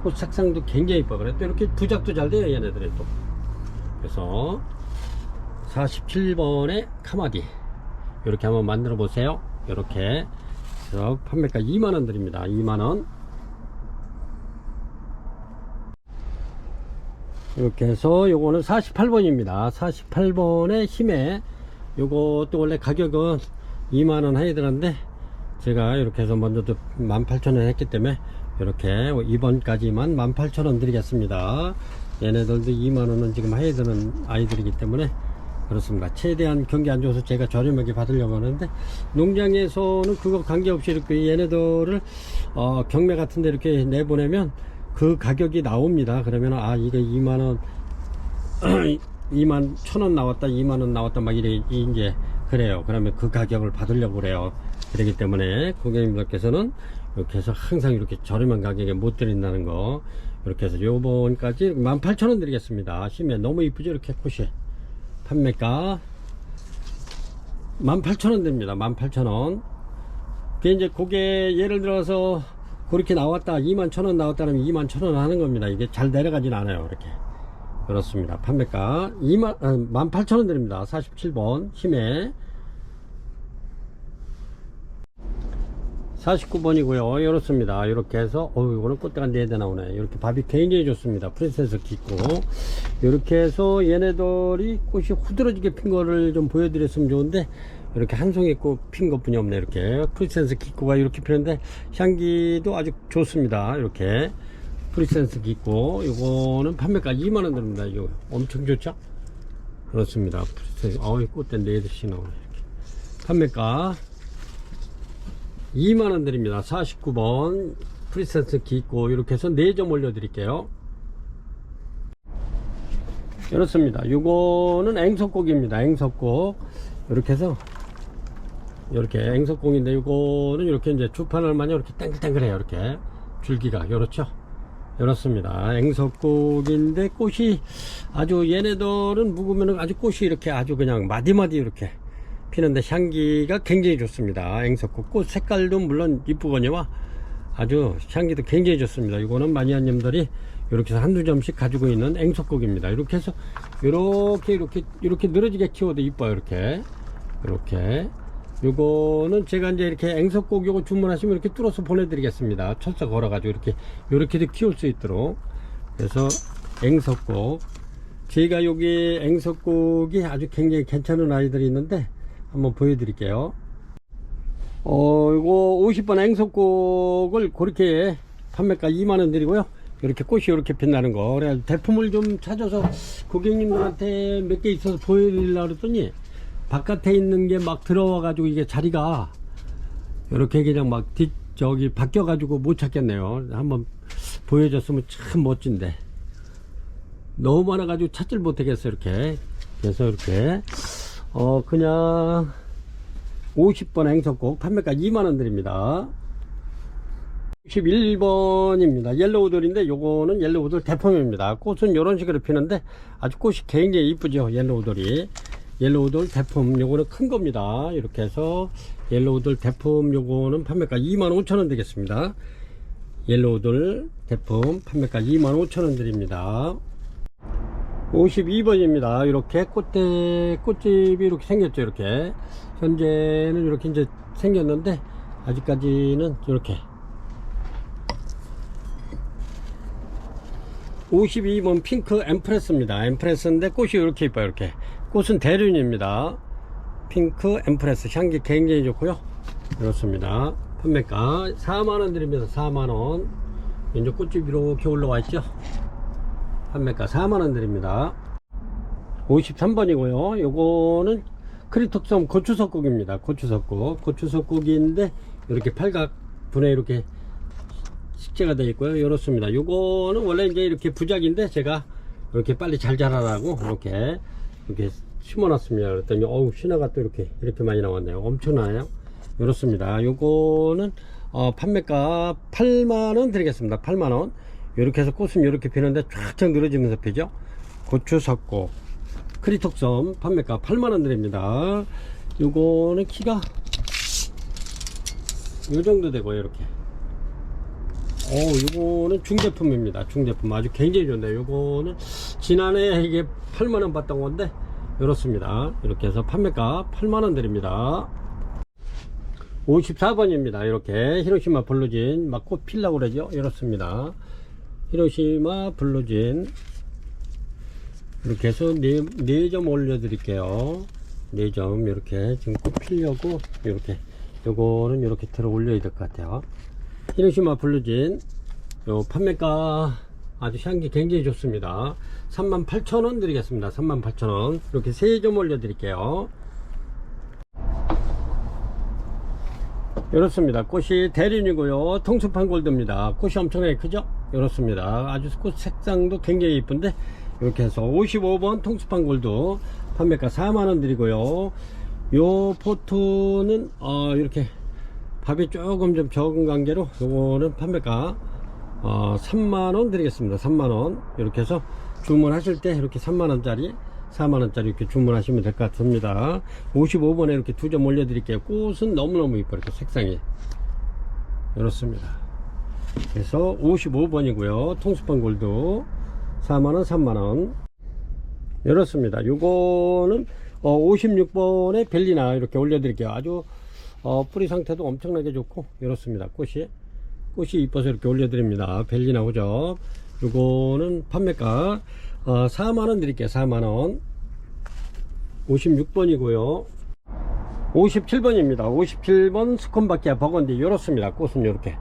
꽃 색상도 굉장히 이뻐. 그래 또 이렇게 부작도 잘 돼요 얘네들이 또. 그래서 47번의 카마디 이렇게 한번 만들어 보세요. 이렇게 그래서 판매가 2만원 드립니다. 2만원. 이렇게 해서 요거는 48번입니다 48번의 힘에 요것도 원래 가격은 2만원 해야 되는데 제가 이렇게 해서 먼저도 18,000원 했기 때문에 이렇게 2번까지만 18,000원 드리겠습니다. 얘네들도 2만원은 지금 해야 되는 아이들이기 때문에 그렇습니다. 최대한 경기 안 좋아서 제가 저렴하게 받으려고 하는데 농장에서는 그거 관계없이 이렇게 얘네들을 경매 같은 데 이렇게 내보내면 그 가격이 나옵니다. 그러면 아 이거 2만원 2만 1,000원 나왔다 2만원 나왔다 막 이래 이제 그래요. 그러면 그 가격을 받으려고 그래요. 그렇기 때문에 고객님들께서는 이렇게 해서 항상 이렇게 저렴한 가격에 못 드린다는 거 이렇게 해서 요번까지 18,000원 드리겠습니다. 심해 너무 이쁘죠 이렇게 꽃이. 판매가 18,000원 됩니다. 18,000원. 그게 이제 그게 예를 들어서 그렇게 나왔다 21,000원 나왔다면 21,000원 하는 겁니다. 이게 잘 내려가진 않아요. 이렇게 그렇습니다. 판매가 18,000원 드립니다. 47번 힘에 49번이고요 이렇습니다. 이렇게 해서 이거는 꽃대가 4대 나오네. 이렇게 밥이 굉장히 좋습니다. 프린세스 기고 이렇게 해서 얘네들이 꽃이 후들어지게 핀 거를 좀 보여드렸으면 좋은데 이렇게 한 송이 꽃 핀 것 뿐이 없네. 이렇게 프린세스 기고가 이렇게 피는데 향기도 아주 좋습니다. 이렇게 프린세스 기고 이거는 판매가 2만원 드립니다. 이거 엄청 좋죠. 그렇습니다. 프린세스 꽃대 4대씩 나오네. 이렇게 판매가 2만원 드립니다. 49번 프리센스 기고 이렇게 해서 4점 올려 드릴게요. 이렇습니다. 요거는 앵석곡입니다. 앵석곡 이렇게 해서 이렇게 앵석곡인데 요거는 이렇게 이제 주판을 마냥 이렇게 땡글땡글해요. 이렇게 줄기가 요렇죠. 이렇습니다. 앵석곡인데 꽃이 아주 얘네들은 묵으면 아주 꽃이 이렇게 아주 그냥 마디마디 이렇게 피는데 향기가 굉장히 좋습니다. 앵석곡 꽃 색깔도 물론 이쁘거니와 아주 향기도 굉장히 좋습니다. 이거는 마니아님들이 이렇게 해서 한두 점씩 가지고 있는 앵석곡입니다. 이렇게 해서 이렇게 늘어지게 키워도 이뻐요. 이렇게 요거는 제가 이제 이렇게 앵석곡 요거 주문하시면 이렇게 뚫어서 보내드리겠습니다. 철사 걸어가지고 이렇게도 키울 수 있도록. 그래서 앵석곡 제가 여기 앵석곡이 아주 굉장히 괜찮은 아이들이 있는데 한번 보여드릴게요. 이거 50번 앵석곡을 그렇게 판매가 2만원 드리고요. 이렇게 꽃이 이렇게 빛나는 거. 그래 대품을 좀 찾아서 고객님들한테 몇 개 있어서 보여드리려고 그랬더니 바깥에 있는 게 막 들어와 가지고 이게 자리가 이렇게 그냥 막 저기 바뀌어 가지고 못 찾겠네요. 한번 보여줬으면 참 멋진데 너무 많아 가지고 찾질 못하겠어요. 이렇게 그래서 이렇게 그냥 50번 앵석곡 판매가 2만원 드립니다. 61번입니다. 옐로우돌인데 요거는 옐로우돌 대품입니다. 꽃은 이런 식으로 피는데 아주 꽃이 굉장히 이쁘죠. 옐로우돌 대품 요거는 큰 겁니다. 이렇게 해서 옐로우돌 대품 요거는 판매가 25,000원 되겠습니다. 옐로우돌 대품 판매가 25,000원 드립니다. 52번입니다. 이렇게 꽃집이 이렇게 생겼죠. 이렇게 현재는 이렇게 이제 생겼는데 아직까지는 이렇게 52번 핑크 엠프레스입니다. 엠프레스인데 꽃이 이렇게 이뻐요. 이렇게 꽃은 대륜입니다. 핑크 엠프레스 향기 굉장히 좋고요. 이렇습니다. 판매가 4만원 드립니다. 4만원. 이제 꽃집이 이렇게 올라와 있죠. 판매가 4만원 드립니다. 53번이고요 요거는 크리톡섬 고추석국입니다. 고추석국인데 이렇게 팔각분에 이렇게 식재가 되어 있고요. 이렇습니다. 요거는 원래 이제 이렇게 부작인데 제가 이렇게 빨리 잘 자라라고 이렇게 심어 놨습니다. 그랬더니 신화가 또 이렇게 많이 나왔네요. 엄청나요. 이렇습니다. 요거는 판매가 8만원 드리겠습니다. 8만원. 이렇게 해서 꽃은 이렇게 피는데 쫙쫙 늘어지면서 피죠. 고추석곡 크리톡섬 판매가 8만원 드립니다. 요거는 키가 요 정도 되고요. 이렇게 요거는 중제품입니다. 중제품 아주 굉장히 좋네요. 요거는 지난해 이게 8만원 받던 건데 이렇습니다. 이렇게 해서 판매가 8만원 드립니다. 54번입니다. 이렇게 히로시마 블루진 막 꽃 필라고 그러죠. 이렇습니다. 히로시마 블루진 이렇게 해서 4점 올려 드릴게요. 4점 이렇게 지금 꽃 피려고 이렇게 요거는 이렇게 들어 올려야 될 것 같아요. 히로시마 블루진 요 판매가 아주 향기 굉장히 좋습니다. 38,000원 드리겠습니다. 38,000원 이렇게 3점 올려 드릴게요. 이렇습니다. 꽃이 대륜이고요. 통수판 골드입니다. 꽃이 엄청나게 크죠? 이렇습니다. 아주 꽃 색상도 굉장히 이쁜데 이렇게 해서 55번 통수판 골드 판매가 4만원 드리고요. 요 포트는 이렇게 밥이 조금 좀 적은 관계로 요거는 판매가 3만원 드리겠습니다. 3만원 이렇게 해서 주문하실 때 이렇게 3만원짜리 4만원짜리 이렇게 주문하시면 될 것 같습니다. 55번에 이렇게 2점 올려 드릴게요. 꽃은 너무너무 이뻐요. 이렇게 색상이 이렇습니다. 그래서 55번이고요 통수판 골드 4만원 3만원 이렇습니다. 요거는 56번에 벨리나 이렇게 올려 드릴게요. 아주 뿌리 상태도 엄청나게 좋고 이렇습니다. 꽃이 이뻐서 이렇게 올려 드립니다. 벨리나 호접 요거는 판매가 4만원 드릴게요. 4만원 56번이고요 57번입니다 57번 스콘바키아 버건디 이렇습니다. 꽃은 이렇게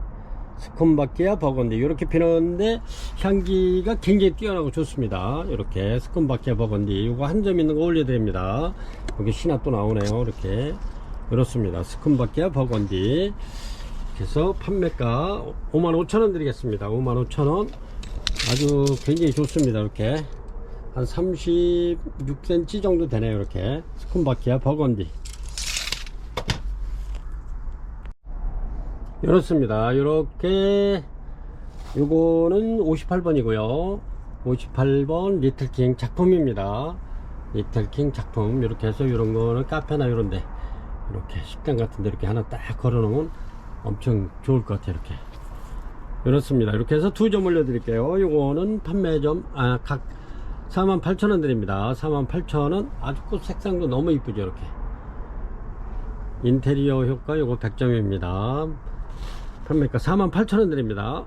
스콘바키아 버건디 이렇게 피는데 향기가 굉장히 뛰어나고 좋습니다. 이렇게 스콘바키아 버건디 이거 한 점 있는 거 올려 드립니다. 여기 신화 또 나오네요. 이렇게 이렇습니다. 스콘바키아 버건디 그래서 판매가 55,000원 드리겠습니다. 55,000원 아주 굉장히 좋습니다. 이렇게 한 36cm 정도 되네요. 이렇게 스콘바키아 버건디 이렇습니다. 이렇게 요거는 58번이고요 58번 리틀킹 작품입니다. 리틀킹 작품 이렇게 해서 이런 거는 카페나 이런데 이렇게 식당 같은데 이렇게 하나 딱 걸어 놓으면 엄청 좋을 것 같아요. 이렇게 이렇습니다. 이렇게 해서 2점 올려 드릴게요. 요거는 판매점 각 48,000원 드립니다. 48,000원 아주 꽃 색상도 너무 이쁘죠. 이렇게 인테리어 효과 요거 100점입니다 판매가 48,000원 드립니다.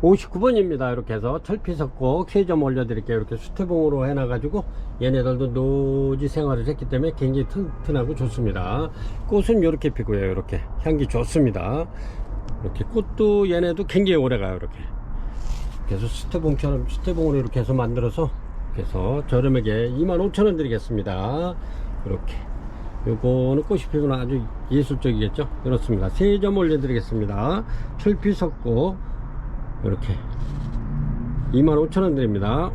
59번입니다. 이렇게 해서 철피 섞고 K점 올려 드릴게요. 이렇게 수태봉으로 해놔 가지고 얘네들도 노지 생활을 했기 때문에 굉장히 튼튼하고 좋습니다. 꽃은 이렇게 피고요. 이렇게 향기 좋습니다. 이렇게 꽃도 얘네도 굉장히 오래 가요. 이렇게 그래서 수태봉처럼 수태봉으로 이렇게 해서 만들어서 그래서 저렴하게 25,000원 드리겠습니다. 이렇게 요거는 꽃이 피고는 아주 예술적이겠죠. 이렇습니다. 3점 올려 드리겠습니다. 철피 섞고 이렇게 25,000원 드립니다.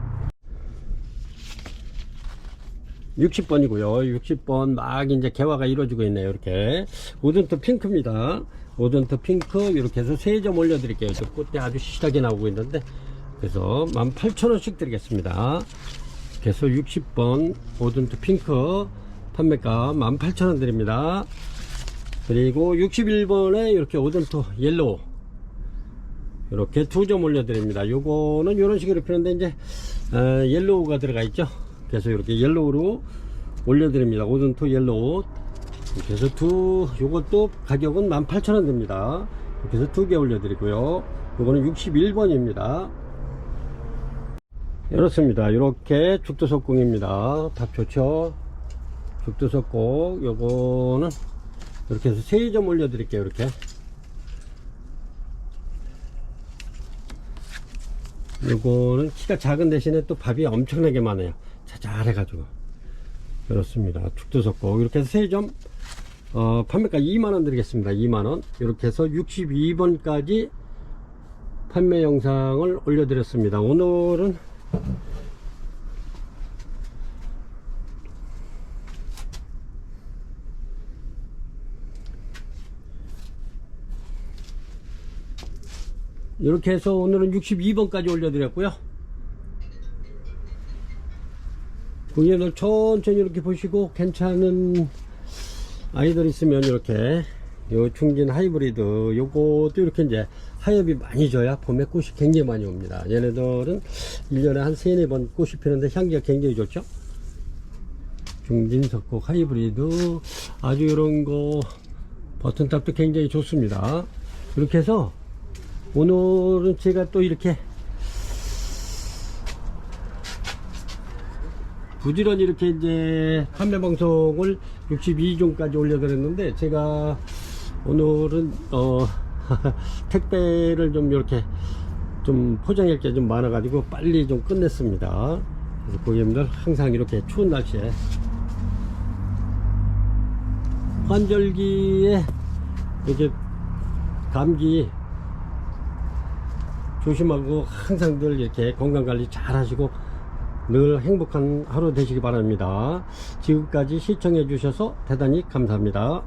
60번이고요 60번 막 이제 개화가 이루어지고 있네요. 이렇게 오든트 핑크입니다. 오든트 핑크 이렇게 해서 3점 올려 드릴게요. 저 꽃대 아주 시작이 나오고 있는데 그래서 18,000원씩 드리겠습니다. 그래서 60번 오든트 핑크 판매가 18,000원 드립니다. 그리고 61번에 이렇게 오든트 옐로우 이렇게 2점 올려 드립니다. 요거는 이런 식으로 피는데 이제 옐로우가 들어가 있죠. 그래서 이렇게 옐로우로 올려 드립니다. 오든트 옐로우 이렇게 해서 요것도 가격은 18,000원 됩니다. 이렇게 해서 2개 올려 드리고요. 요거는 61번입니다 이렇습니다. 이렇게 죽도석공입니다. 답 좋죠. 죽도석공 요거는 이렇게 해서 3점 올려 드릴게요. 이렇게 요거는 키가 작은 대신에 또 밥이 엄청나게 많아요. 자잘해 가지고 그렇습니다. 죽도석고 이렇게 해서 3점 판매가 2만원 드리겠습니다. 2만원 이렇게 해서 62번까지 판매 영상을 올려드렸습니다. 오늘은 이렇게 해서 오늘은 62번까지 올려드렸고요. 고객님들 천천히 이렇게 보시고 괜찮은 아이들 있으면 이렇게 요 충진 하이브리드 요것도 이렇게 이제 하엽이 많이 져야 봄에 꽃이 굉장히 많이 옵니다. 얘네들은 1년에 한 3-4번 꽃이 피는데 향기가 굉장히 좋죠. 중진 석곡 하이브리드 아주 이런 거 버튼탑도 굉장히 좋습니다. 이렇게 해서 오늘은 제가 또 이렇게 부지런히 이렇게 이제 판매 방송을 62종까지 올려드렸는데, 제가 오늘은 택배를 좀 이렇게 좀 포장할 게 좀 많아가지고 빨리 좀 끝냈습니다. 그래서 고객님들 항상 이렇게 추운 날씨에 환절기에 이렇게 감기 조심하고 항상 늘 이렇게 건강관리 잘 하시고 늘 행복한 하루 되시기 바랍니다. 지금까지 시청해 주셔서 대단히 감사합니다.